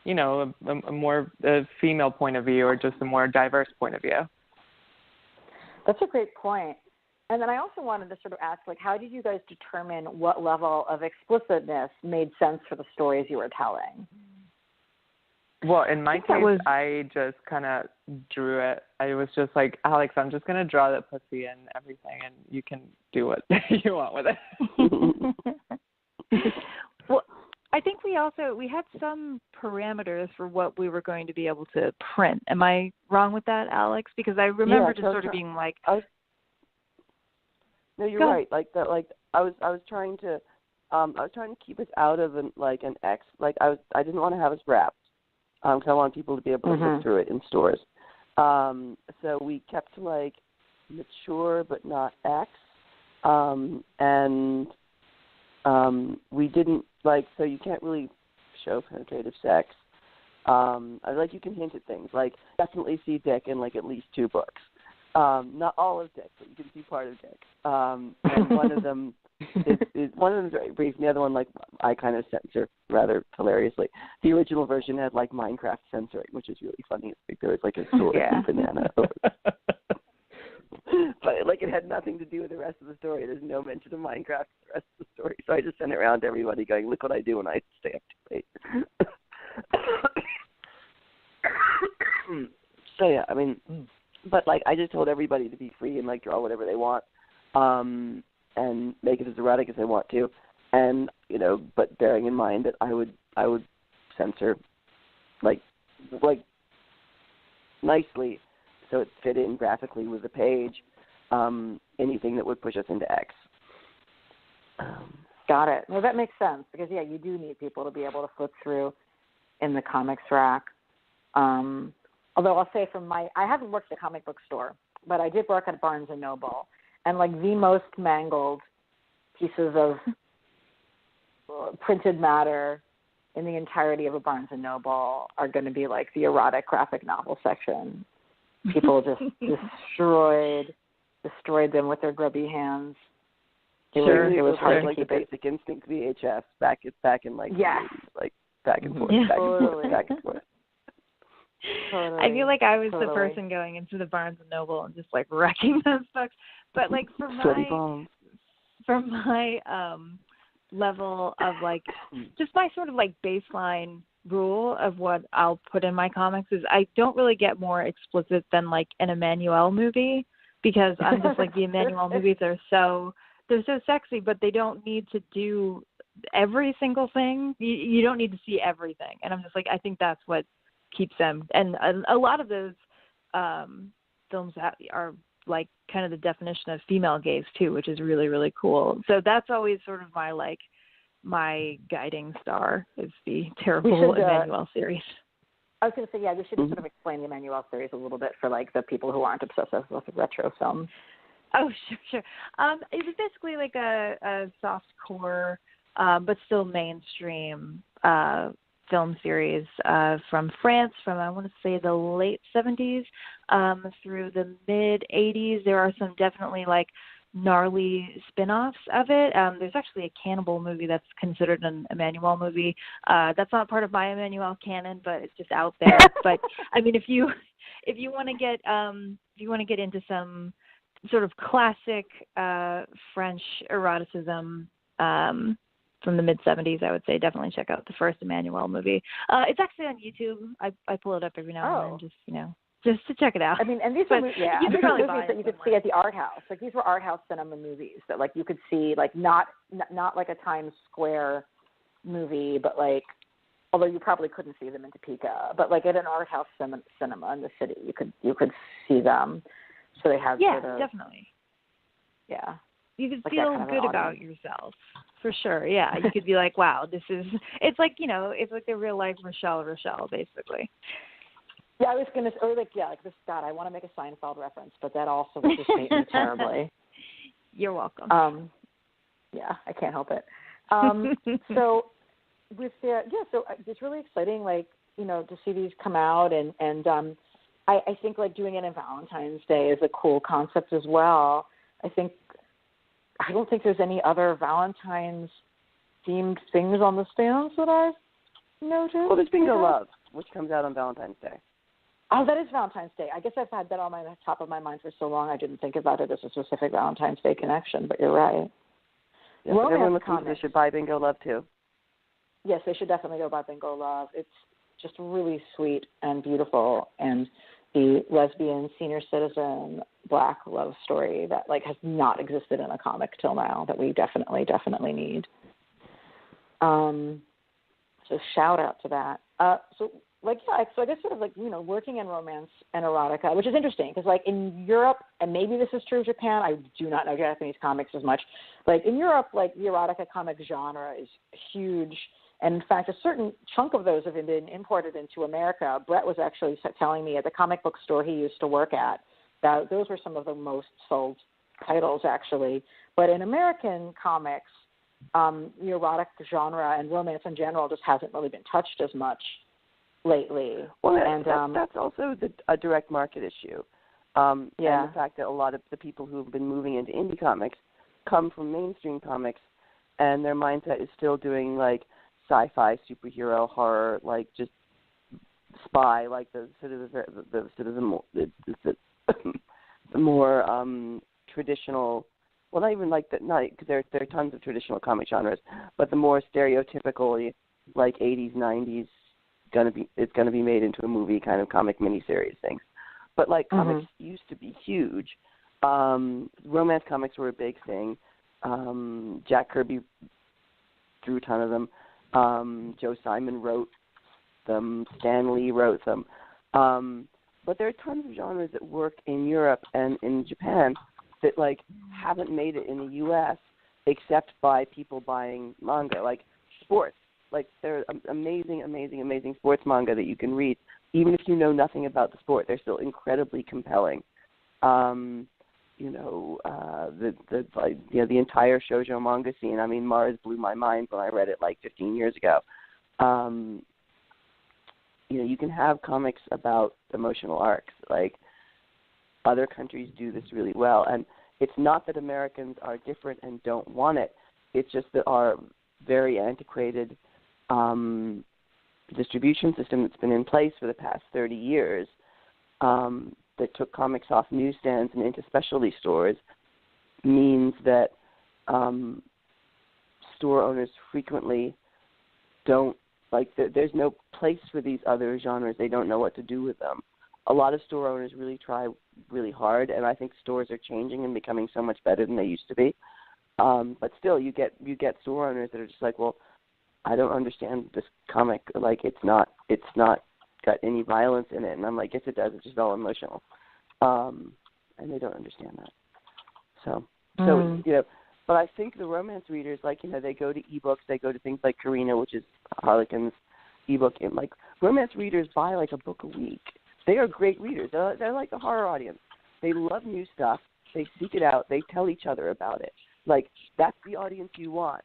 S2: you know, a more female point of view, or just a more diverse point of view.
S1: That's a great point. And then I also wanted to sort of ask, like, how did you guys determine what level of explicitness made sense for the stories you were telling?
S2: Well, in my case, I just kind of drew it. I was just like, Alex, I'm just going to draw the pussy and everything, and you can do what you want with it.
S4: Well, I think we had some parameters for what we were going to be able to print. Am I wrong with that, Alex? Because I remember just sort of being like,
S3: no, you're right. Like that. Like I was trying to keep us out of an X. Like I didn't want to have us wrapped, because I want people to be able to look through it in stores. So we kept like mature but not X, and we didn't so you can't really show penetrative sex. Like you can hint at things, like definitely see dick in like at least 2 books. Not all of dick, but you can see part of dick. And one of them is very brief, and the other one, like, I kind of censor rather hilariously. The original version had like Minecraft censoring, which is really funny. Like, there was like a sword and banana. But like it had nothing to do with the rest of the story. There's no mention of Minecraft in the rest of the story. So I just sent it around to everybody going, look what I do when I stay up too late. So yeah, I mean, but like I just told everybody to be free and like draw whatever they want, and make it as erotic as they want to, and you know, but bearing in mind that I would censor like nicely, so it fit in graphically with the page, anything that would push us into X.
S1: Got it. No, that makes sense, because, yeah, you do need people to be able to flip through in the comics rack. Although I'll say I haven't worked at a comic book store, but I did work at Barnes & Noble, and, like, the most mangled pieces of printed matter in the entirety of a Barnes & Noble are going to be, like, the erotic graphic novel section. People just destroyed them with their grubby hands. It was hard to keep
S3: the Basic Instinct VHS back in like the 80s, like back and forth, back and forth.
S1: Totally.
S4: I feel like I was the person going into the Barnes and Noble and just like wrecking those books. But like for my level of like just my sort of like baseline rule of what I'll put in my comics is I don't really get more explicit than like an Emmanuel movie, because I'm just like the Emmanuel movies are they're so sexy, but they don't need to do every single thing. You don't need to see everything. And I'm just like, I think that's what keeps them. And a lot of those films are like kind of the definition of female gaze too, which is really, really cool. So that's always sort of my guiding star is the terrible Emmanuel series.
S1: I was going to say, yeah, we should sort of explain the Emmanuel series a little bit for like the people who aren't obsessed with retro films.
S4: Oh, sure. It was basically like a soft core, but still mainstream film series from France, from I want to say the late 70s through the mid 80s. There are some definitely like gnarly spin-offs of it. There's actually a cannibal movie that's considered an Emmanuel movie. That's not part of my Emmanuel canon, but it's just out there. But I mean, if you want to get into some sort of classic French eroticism from the mid-70s, I would say definitely check out the first Emmanuel movie. It's actually on YouTube. I pull it up every now and then, just just to check it out.
S1: I mean, and these were
S4: you
S1: these
S4: could
S1: were
S4: probably
S1: movies
S4: buy
S1: that you could see at the art house. Like these were art house cinema movies that like you could see like not like a Times Square movie, but like although you probably couldn't see them in Topeka, but like at an art house cinema in the city, you could see them. So they have sort of,
S4: definitely.
S1: Yeah.
S4: You could
S1: like
S4: feel
S1: kind of
S4: good about yourself, for sure. Yeah, you could be like, wow, it's like, it's like the real life Rochelle, basically.
S1: Yeah, I was going to, or like, like this, God, I want to make a Seinfeld reference, but that also would just make me terribly.
S4: You're welcome.
S1: Yeah, I can't help it. So with so it's really exciting, like, to see these come out and I think like doing it on Valentine's Day is a cool concept as well. I don't think there's any other Valentine's themed things on the stands that I've noticed.
S3: Well, there's Bingo Love, which comes out on Valentine's Day.
S1: Oh, that is Valentine's Day. I guess I've had that on my top of my mind for so long I didn't think about it as a specific Valentine's Day connection, but you're right.
S3: Yes, everyone listening to this should buy Bingo Love too.
S1: Yes, they should definitely go buy Bingo Love. It's just really sweet and beautiful, and the lesbian senior citizen Black love story that like has not existed in a comic till now that we definitely need. So shout out to that. So I guess sort of like, working in romance and erotica, which is interesting because like in Europe, and maybe this is true of Japan, I do not know Japanese comics as much. Like in Europe, like the erotica comic genre is huge. And in fact, a certain chunk of those have been imported into America. Brett was actually telling me at the comic book store he used to work at that those were some of the most sold titles, actually. But in American comics, the erotic genre and romance in general just hasn't really been touched as much lately.
S3: Well, that's also a direct market issue. And the fact that a lot of the people who have been moving into indie comics come from mainstream comics, and their mindset is still doing like sci-fi, superhero, horror, like just spy, like the more traditional. Well, not even like that. Not because there are tons of traditional comic genres, but the more stereotypical, like 80s, 90s, it's gonna be made into a movie kind of comic miniseries things. But like comics used to be huge. Romance comics were a big thing. Jack Kirby drew a ton of them. Joe Simon wrote them. Stan Lee wrote them. But there are tons of genres that work in Europe and in Japan that like haven't made it in the U.S. except by people buying manga, like sports. Like there are amazing sports manga that you can read, even if you know nothing about the sport. They're still incredibly compelling. The entire shoujo manga scene. I mean, Mars blew my mind when I read it like 15 years ago. You can have comics about emotional arcs. Like other countries do this really well, and it's not that Americans are different and don't want it. It's just that our very antiquated distribution system that's been in place for the past 30 years that took comics off newsstands and into specialty stores means that store owners frequently don't, like, there's no place for these other genres. They don't know what to do with them. A lot of store owners really try really hard, and I think stores are changing and becoming so much better than they used to be. But still, you get store owners that are just like, well, I don't understand this comic. Like, it's not got any violence in it. And I'm like, yes, it does. It's just all emotional. And they don't understand that. So but I think the romance readers, like, they go to ebooks, they go to things like Karina, which is Harlequin's ebook, and like romance readers buy like a book a week. They are great readers. They're like the horror audience. They love new stuff. They seek it out. They tell each other about it. Like, that's the audience you want.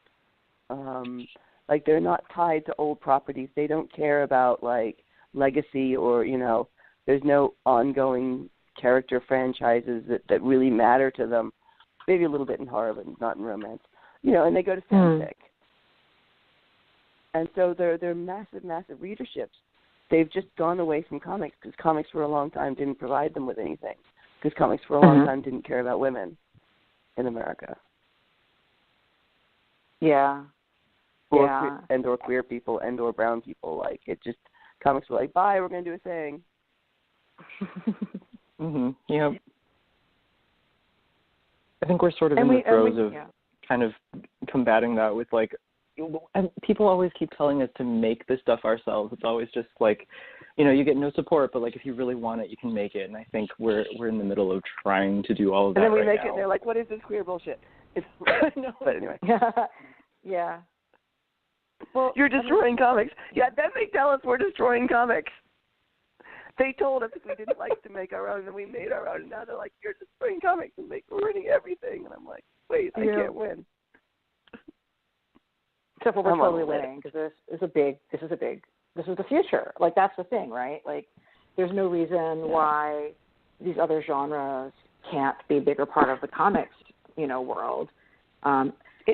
S3: Like, they're not tied to old properties. They don't care about like legacy or there's no ongoing character franchises that really matter to them. Maybe a little bit in horror, but not in romance. And they go to fanfic. And so they're massive readerships. They've just gone away from comics because comics for a long time didn't provide them with anything. Because comics for a long time didn't care about women in America.
S1: Yeah.
S3: Or queer people and or brown people. Like, it just, comics were like, bye, we're going to do a thing.
S5: Yeah. I think we're sort of in the throes of kind of combating that with like, and people always keep telling us to make this stuff ourselves. It's always just like, you know, you get no support, but like if you really want it, you can make it. And I think we're in the middle of trying to do all of that.
S3: And then we
S5: right
S3: make
S5: now.
S3: it, and they're like, "What is this queer bullshit?" No. But anyway.
S1: Yeah. Well,
S3: you're destroying comics. Yeah, then they tell us we're destroying comics. They told us if we didn't like to make our own, then we made our own. And now they're like, "You're destroying comics and we're ruining everything." And I'm like, "Wait, I can't win."
S1: Except for we're totally winning because this is the future. Like that's the thing, right? Like there's no reason why these other genres can't be a bigger part of the comics, you know, world.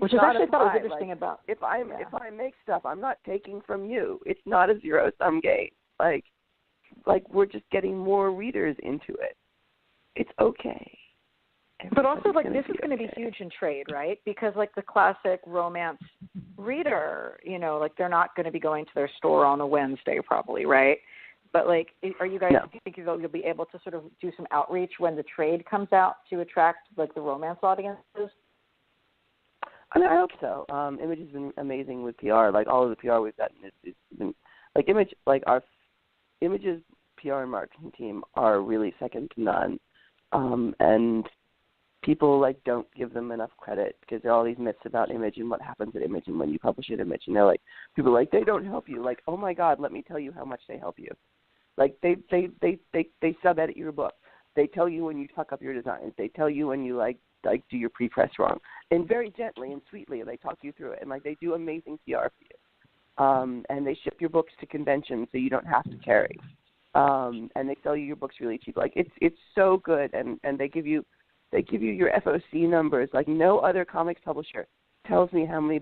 S1: Which is actually I thought was interesting about
S3: if I make stuff, I'm not taking from you. It's not a zero-sum game. Like we're just getting more readers into it. It's okay.
S1: But also, like, this is going to be huge in trade, right? Because, like, the classic romance reader, you know, like, they're not going to be going to their store on a Wednesday probably, right? But, like, are you guys, do you think you'll be able to sort of do some outreach when the trade comes out to attract, like, the romance audiences?
S3: I mean, I hope so. Image has been amazing with PR. Like, all of the PR we've gotten, it's been, like, Image, like, our Image's PR and marketing team are really second to none. And people like don't give them enough credit because there are all these myths about Image and what happens at Image and when you publish at Image, and they're like, people are like, they don't help you. Like, oh my God, let me tell you how much they help you. Like they sub edit your book. They tell you when you fuck up your designs. They tell you when you like do your pre-press wrong, and very gently and sweetly they talk you through it, and like they do amazing PR for you. And they ship your books to conventions so you don't have to carry. And they sell you your books really cheap. Like it's so good, and they give you your FOC numbers. Like no other comics publisher tells me how many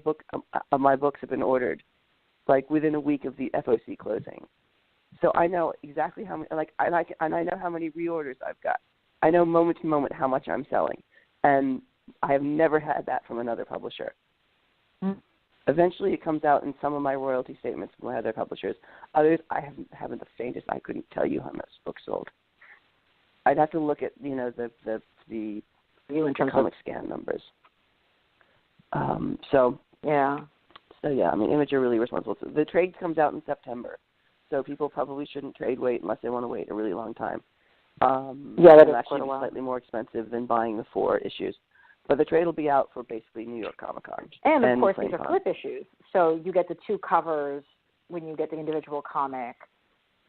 S3: of my books have been ordered, like within a week of the FOC closing. So I know exactly how many. Like and I know how many reorders I've got. I know moment to moment how much I'm selling, and I have never had that from another publisher. Mm. Eventually, it comes out in some of my royalty statements from my other publishers. Others, I haven't the faintest. I couldn't tell you how much books sold. I'd have to look at the comic scan numbers. So yeah. I mean, Image are really responsible. So the trade comes out in September, so people probably shouldn't trade wait unless they want to wait a really long time. That is actually slightly more expensive than buying the 4 issues. But the trade will be out for basically New York Comic Con.
S1: And of course, these are flip issues, so you get the 2 covers when you get the individual comic,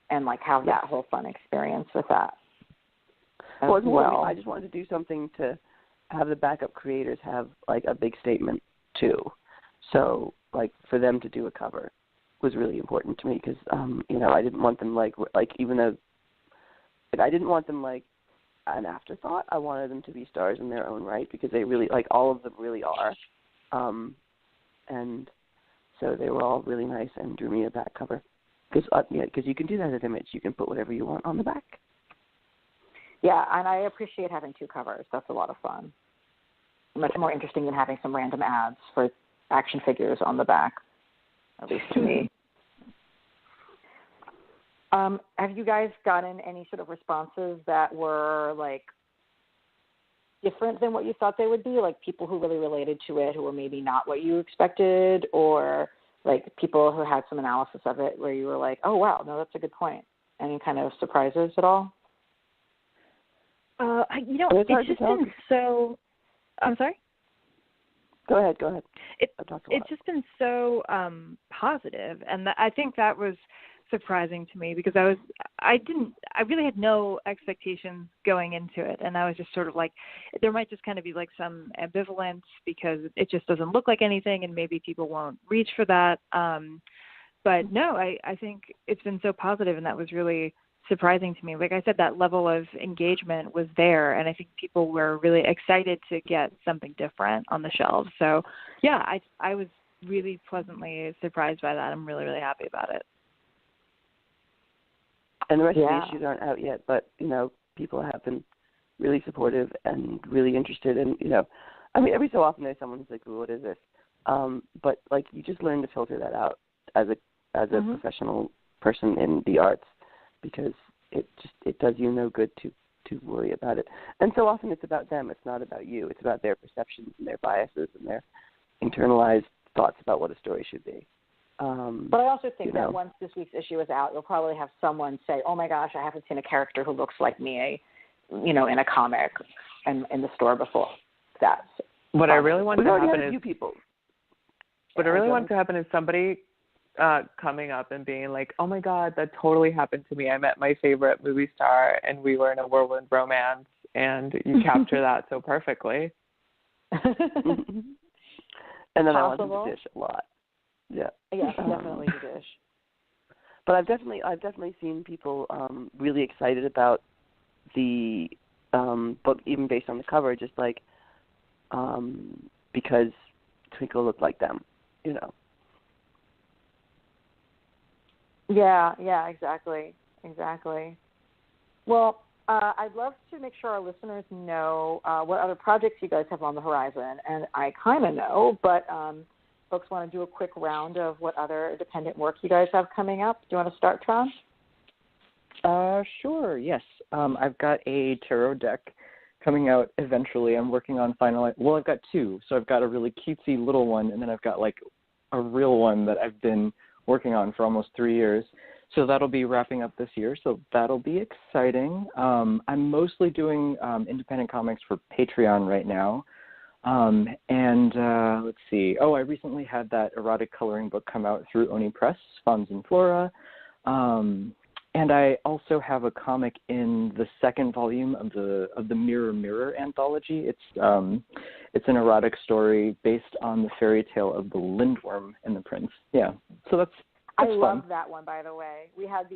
S1: and like have that whole fun experience with that.
S3: Well, I just wanted to do something to have the backup creators have like a big statement too. So like for them to do a cover was really important to me because I didn't want them like even though I didn't want them like an afterthought. I wanted them to be stars in their own right because they really like all of them really are. And so they were all really nice and drew me a back cover because you can do that at Image. You can put whatever you want on the back.
S1: Yeah, and I appreciate having 2 covers. That's a lot of fun. Much more interesting than having some random ads for action figures on the back, at least to me. Have you guys gotten any sort of responses that were, like, different than what you thought they would be? Like, people who really related to it who were maybe not what you expected, or, like, people who had some analysis of it where you were like, oh, wow, no, that's a good point. Any kind of surprises at all?
S4: It's just been so... I'm sorry?
S3: Go ahead.
S4: It's just been so positive, and I think that was surprising to me because I really had no expectations going into it, and I was just sort of like, there might just kind of be like some ambivalence because it just doesn't look like anything, and maybe people won't reach for that. But no, I think it's been so positive, and that was really surprising to me. Like I said, that level of engagement was there, and I think people were really excited to get something different on the shelves. So yeah, I was really pleasantly surprised by that. I'm really, really happy about it.
S3: And the rest of the issues aren't out yet, but, people have been really supportive and really interested. And, I mean, every so often there's someone who's like, ooh, what is this? But, like, you just learn to filter that out as a professional person in the arts because it does you no good to worry about it. And so often it's about them. It's not about you. It's about their perceptions and their biases and their internalized thoughts about what a story should be.
S1: But I also think that once this week's issue is out, you'll probably have someone say, "Oh my gosh, I haven't seen a character who looks like me, in a comic and in the store before." That's
S2: what I really want to happen is
S3: people.
S2: What I really want to happen is somebody coming up and being like, "Oh my God, that totally happened to me. I met my favorite movie star, and we were in a whirlwind romance, and you capture that so perfectly."
S3: And then I want them to dish a lot. Yeah.
S1: Yes, definitely to dish.
S3: But I've definitely seen people really excited about the book, even based on the cover, just like because Twinkle looked like them,
S1: Yeah, exactly. Well, I'd love to make sure our listeners know what other projects you guys have on the horizon, and I kind of know, but folks want to do a quick round of what other independent work you guys have coming up. Do you want to start, Tron?
S5: Sure, yes. I've got a tarot deck coming out eventually. I'm working on I've got two. So I've got a really cutesy little one, and then I've got like a real one that I've been working on for almost 3 years. So that'll be wrapping up this year. So that'll be exciting. I'm mostly doing independent comics for Patreon right now. Let's see. Oh, I recently had that erotic coloring book come out through Oni Press, Fauns and Flora. And I also have a comic in the second volume of the Mirror Mirror anthology. It's an erotic story based on the fairy tale of the Lindworm and the Prince. Yeah. So that's
S1: I
S5: fun.
S1: love that one, by the way. We had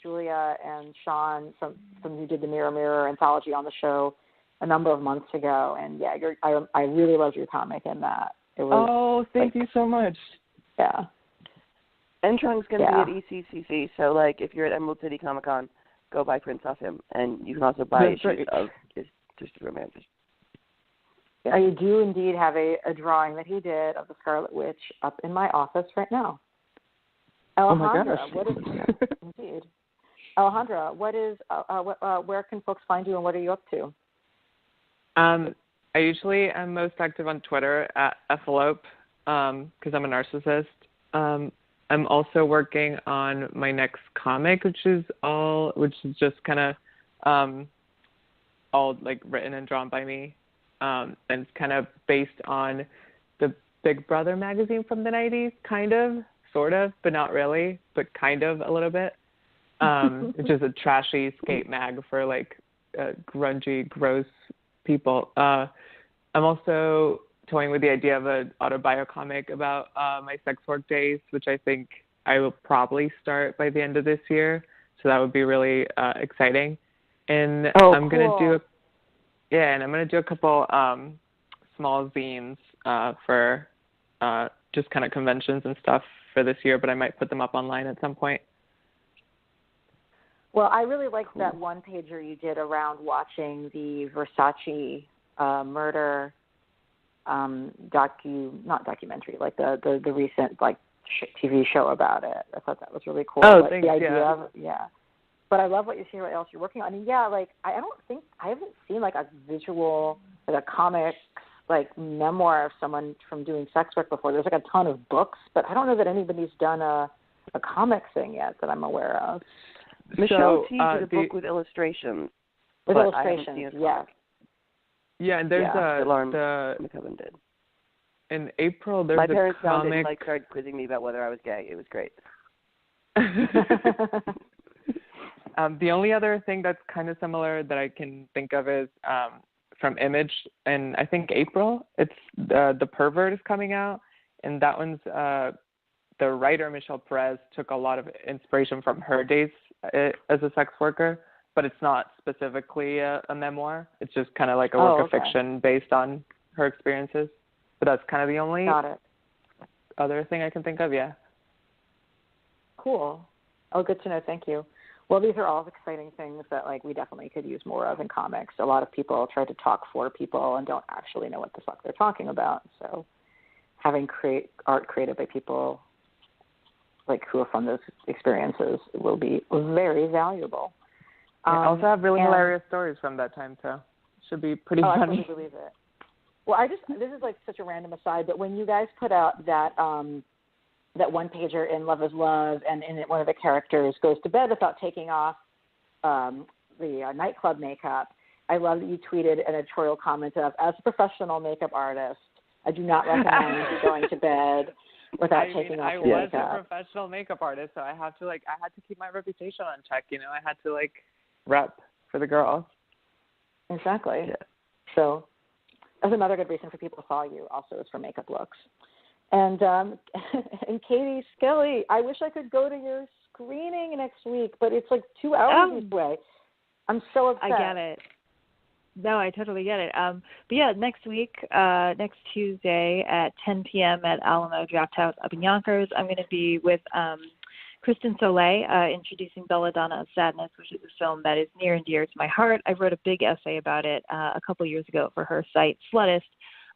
S1: Julia and Sean from who did the Mirror Mirror anthology on the show a number of months ago, and yeah, I really loved your comic in that. It was,
S5: thank you so much.
S1: Yeah.
S3: And Trung's going to be at ECCC, so like if you're at Emerald City Comic Con, go buy prints off him, and you can also buy issues of his Twisted Romance.
S1: I do indeed have a drawing that he did of the Scarlet Witch up in my office right now. Alejandra, what is indeed? Alejandra, what is where can folks find you, and what are you up to?
S2: I usually am most active on Twitter at Ethalope because I'm a narcissist. I'm also working on my next comic, which is just kind of all like written and drawn by me, and it's kind of based on the Big Brother magazine from the 90s, kind of, sort of, but not really, but kind of a little bit. It's just a trashy skate mag for like grungy, gross people. I'm also toying with the idea of an autobiocomic about my sex work days, which I think I will probably start by the end of this year. So that would be really exciting. And I'm gonna do a couple small zines for just kind of conventions and stuff for this year, but I might put them up online at some point.
S1: Well, I really liked that one pager you did around watching the Versace murder not documentary, like the recent like TV show about it. I thought that was really cool.
S2: Oh,
S1: like,
S2: thanks.
S1: The idea of, But I love what you see, what else you're working on. And yeah, like I haven't seen like a visual, like a comic, like memoir of someone from doing sex work before. There's like a ton of books, but I don't know that anybody's done a comic thing yet that I'm aware of.
S3: Michelle T did a book with illustrations.
S1: With illustrations, yes.
S2: Yeah, and there's
S3: McCubbin did.
S2: In April, there's
S3: My
S2: a
S3: parents
S2: comic.
S3: found it and started quizzing me about whether I was gay. It was great.
S2: The only other thing that's kind of similar that I can think of is from Image, and I think April. It's The Pervert is coming out, and that one's the writer Michelle Perez took a lot of inspiration from her days as a sex worker, but it's not specifically a memoir. It's just kind of like a work of fiction based on her experiences. But that's kind of the only other thing I can think of, yeah.
S1: Cool. Oh, good to know. Thank you. Well, these are all exciting things that like we definitely could use more of in comics. A lot of people try to talk for people and don't actually know what the fuck they're talking about. So having art created by people who are from those experiences will be very valuable.
S2: I also have really hilarious stories from that time, too. Should be pretty funny.
S1: I couldn't believe it. Well, this is such a random aside, but when you guys put out that one pager in Love is Love, and in it one of the characters goes to bed without taking off the nightclub makeup, I love that you tweeted an editorial comment of, as a professional makeup artist, I do not recommend you going to bed without taking off your makeup.
S2: I was a professional makeup artist, so I had to keep my reputation on check. I had to rep for the girls.
S1: Exactly.
S2: Yeah.
S1: So that's another good reason for people to follow you. Also, is for makeup looks. And Katie, Skelly, I wish I could go to your screening next week, but it's 2 hours each way. I'm so upset.
S4: I get it. No, I totally get it. But yeah, next week, next Tuesday at 10 p.m. at Alamo Draft House up in Yonkers, I'm going to be with Kristen Soleil introducing Belladonna of Sadness, which is a film that is near and dear to my heart. I wrote a big essay about it a couple years ago for her site, Slutist.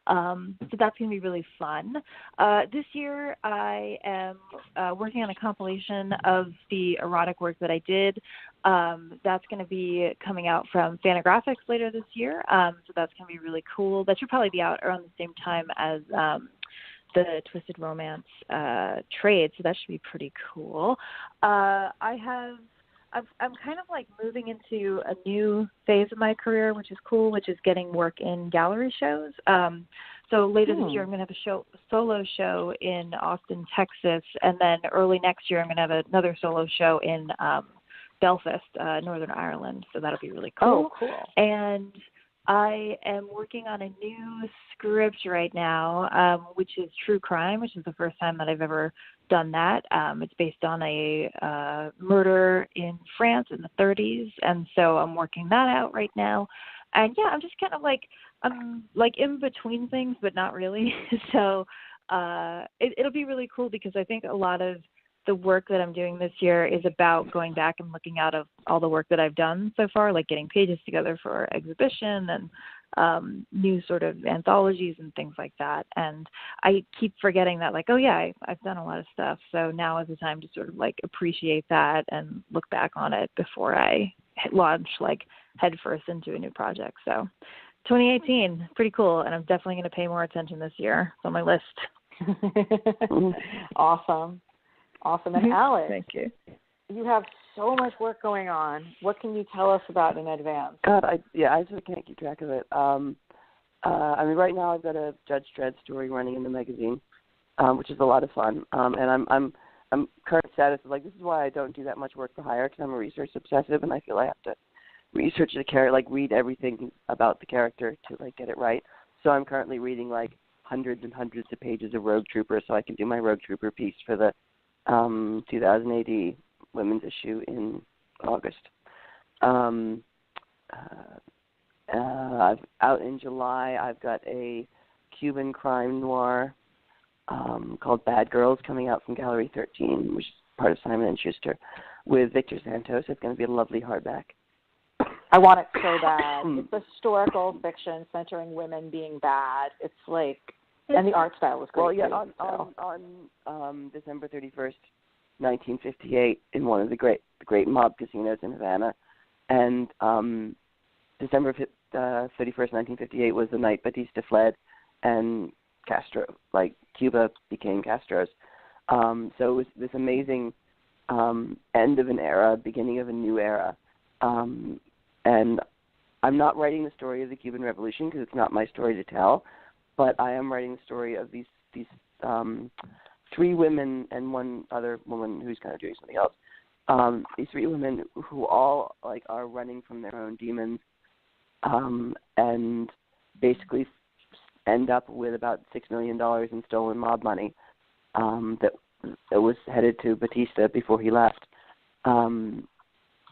S4: So that's going to be really fun. This year I am working on a compilation of the erotic work that I did. That's going to be coming out from Fantagraphics later this year. So that's going to be really cool. That should probably be out around the same time as the Twisted Romance trade. So that should be pretty cool. I'm kind of moving into a new phase of my career, which is cool, which is getting work in gallery shows. So later this year, I'm going to have a solo show in Austin, Texas, and then early next year, I'm going to have another solo show in Belfast, Northern Ireland. So that'll be really cool.
S1: Oh, cool.
S4: And I am working on a new script right now, which is true crime, which is the first time that I've ever done that. It's based on a murder in France in the 30s, and so I'm working that out right now. And yeah, I'm just kind of I'm in between things, but not really. So it'll be really cool because I think a lot of the work that I'm doing this year is about going back and looking out of all the work that I've done so far, like getting pages together for exhibition and new sort of anthologies and things like that. And I keep forgetting that, oh yeah, I've done a lot of stuff. So now is the time to sort of appreciate that and look back on it before I launch headfirst into a new project. So 2018, pretty cool. And I'm definitely going to pay more attention this year. It's on my list.
S1: Awesome. And Alex,
S4: thank you.
S1: You have so much work going on. What can you tell us about in advance?
S3: God, I just can't keep track of it. Right now I've got a Judge Dredd story running in the magazine, which is a lot of fun. And I'm current status is this is why I don't do that much work for hire, because I'm a research obsessive, and I feel I have to research the character, read everything about the character to get it right. So I'm currently reading hundreds and hundreds of pages of Rogue Trooper, so I can do my Rogue Trooper piece for the 2000 AD women's issue in August. Out in July, I've got a Cuban crime noir called Bad Girls coming out from Gallery 13, which is part of Simon & Schuster, with Victor Santos. It's going to be a lovely hardback.
S1: I want it so bad. It's historical fiction centering women being bad. It's and the art style was great.
S3: Well, yeah, on December 31st, 1958, in one of the great mob casinos in Havana, and December 31st, 1958 was the night Batista fled, and Castro, Cuba became Castro's. So it was this amazing end of an era, beginning of a new era. And I'm not writing the story of the Cuban Revolution because it's not my story to tell, but I am writing the story of these three women and one other woman who's kind of doing something else. These three women who all are running from their own demons, and basically end up with about $6 million in stolen mob money that was headed to Batista before he left,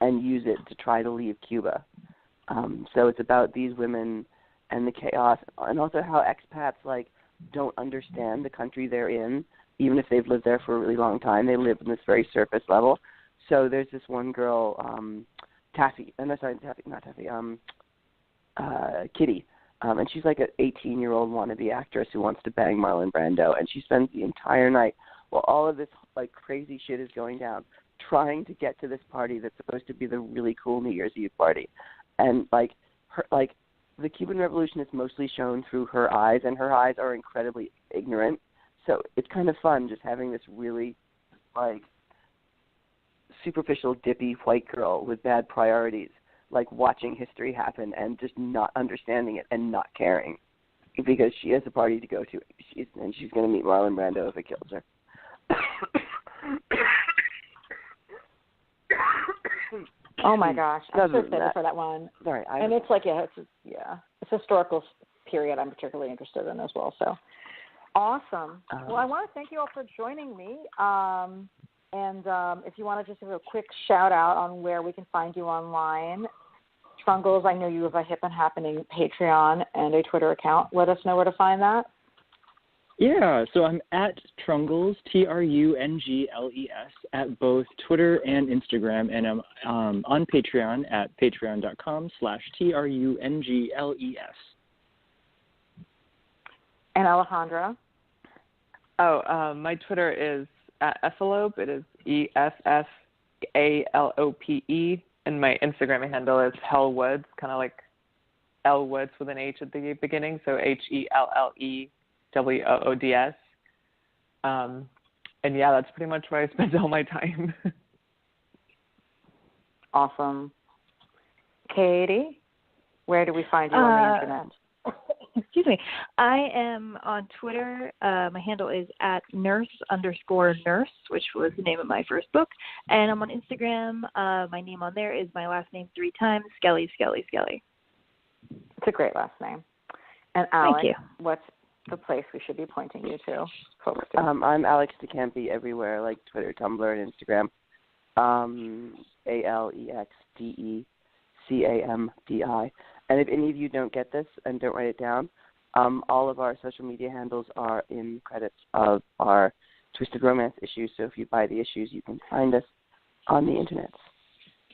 S3: and use it to try to leave Cuba. So it's about these women and the chaos, and also how expats don't understand the country they're in, even if they've lived there for a really long time. They live in this very surface level. So there's this one girl, Kitty, and she's an 18-year-old wannabe actress who wants to bang Marlon Brando, and she spends the entire night while all of this like crazy shit is going down, trying to get to this party that's supposed to be the really cool New Year's Eve party, and like the Cuban Revolution is mostly shown through her eyes, and her eyes are incredibly ignorant. So it's kind of fun just having this really like superficial, dippy white girl with bad priorities, like watching history happen and just not understanding it and not caring because she has a party to go to, and she's going to meet Marlon Brando if it kills her.
S1: Oh my gosh, I'm so excited for that one.
S3: Sorry,
S1: and it's like it's historical period I'm particularly interested in as well. So awesome. Well, I want to thank you all for joining me. And if you want to just give a quick shout out on where we can find you online, Trungles, I know you have a Hip and Happening Patreon and a Twitter account. Let us know where to find that.
S5: Yeah, so I'm at Trungles, Trungles, at both Twitter and Instagram, and I'm on Patreon at patreon.com/Trungles.
S1: And Alejandra?
S2: My Twitter is at Effalope. It is ESSALOPE, and my Instagram handle is Hellwoods, kind of like L Woods with an H at the beginning, so HELLEWOODS. And yeah, that's pretty much where I spend all my time.
S1: Awesome. Katie, where do we find you on the internet?
S4: Excuse me. I am on Twitter. My handle is at @nurse_nurse, which was the name of my first book. And I'm on Instagram. My name on there is my last name 3 times, Skelly, Skelly, Skelly.
S1: It's a great last name. And Alex,
S4: thank you. What's
S1: the place we should be pointing you to? Folks,
S3: I'm Alex de Campi everywhere, like Twitter, Tumblr, and Instagram. AlexDeCampi. And if any of you don't get this and don't write it down, all of our social media handles are in credits of our Twisted Romance issues. So if you buy the issues, you can find us on the internet.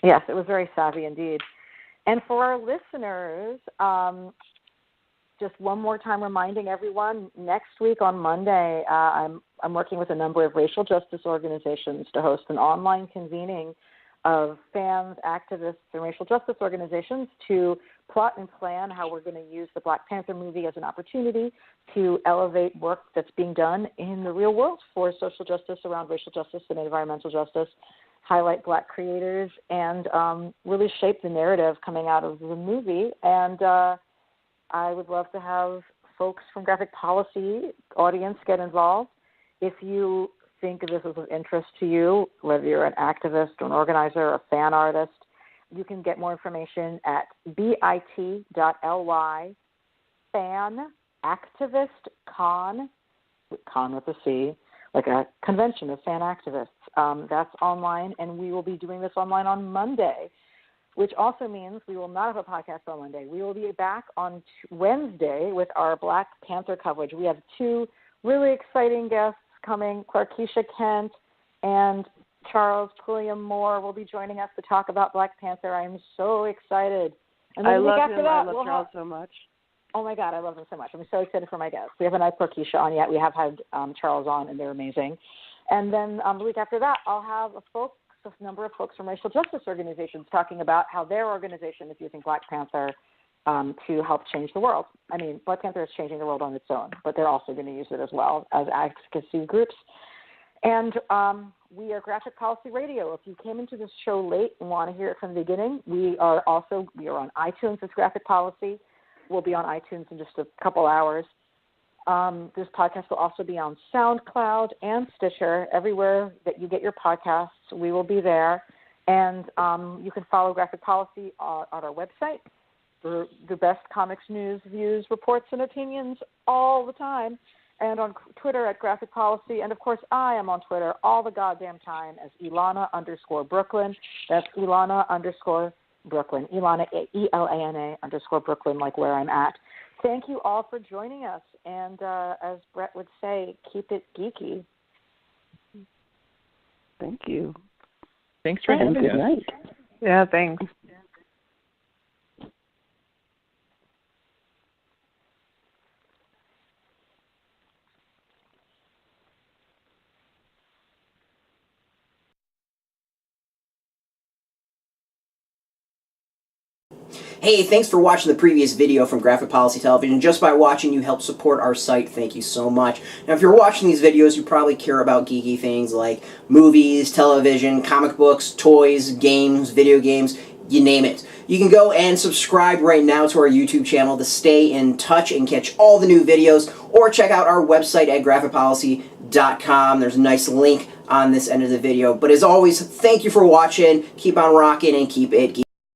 S1: Yes, it was very savvy indeed. And for our listeners, just one more time reminding everyone, next week on Monday, I'm working with a number of racial justice organizations to host an online convening of fans, activists, and racial justice organizations to plot and plan how we're going to use the Black Panther movie as an opportunity to elevate work that's being done in the real world for social justice around racial justice and environmental justice, highlight Black creators, and really shape the narrative coming out of the movie. And I would love to have folks from Graphic Policy audience get involved. If you think this is of interest to you, whether you're an activist or an organizer or a fan artist, you can get more information at bit.ly/fan-activist-con, con with a C, like a convention of fan activists. That's online, and we will be doing this online on Monday, which also means we will not have a podcast on Monday. We will be back on Wednesday with our Black Panther coverage. We have 2 really exciting guests coming. Clarkeisha Kent and Charles Quilliam Moore will be joining us to talk about Black Panther. I'm so excited. And
S3: I love him. I love Charles so much.
S1: Oh, my God, I love him so much. I'm so excited for my guests. We haven't had Clarkeisha on yet. We have had Charles on, and they're amazing. And then the week after that, I'll have a number of folks from racial justice organizations talking about how their organization is using Black Panther to help change the world. I mean, Black Panther is changing the world on its own, but they're also going to use it as well as advocacy groups. And we are Graphic Policy Radio. If you came into this show late and want to hear it from the beginning, we are on iTunes as Graphic Policy. We'll be on iTunes in just a couple hours. This podcast will also be on SoundCloud and Stitcher. Everywhere that you get your podcasts, we will be there. And you can follow Graphic Policy on our website for the best comics news, views, reports, and opinions all the time. And on Twitter at Graphic Policy. And, of course, I am on Twitter all the goddamn time as Elana_Brooklyn. That's Elana_Brooklyn. Elana, ELANA_Brooklyn, like where I'm at. Thank you all for joining us. And as Brett would say, keep it geeky.
S3: Thank you.
S5: Thanks for having us.
S2: Yeah, thanks.
S6: Hey, thanks for watching the previous video from Graphic Policy Television. Just by watching, you help support our site. Thank you so much. Now, if you're watching these videos, you probably care about geeky things like movies, television, comic books, toys, games, video games, you name it. You can go and subscribe right now to our YouTube channel to stay in touch and catch all the new videos, or check out our website at graphicpolicy.com. There's a nice link on this end of the video. But as always, thank you for watching. Keep on rocking and keep it geeky.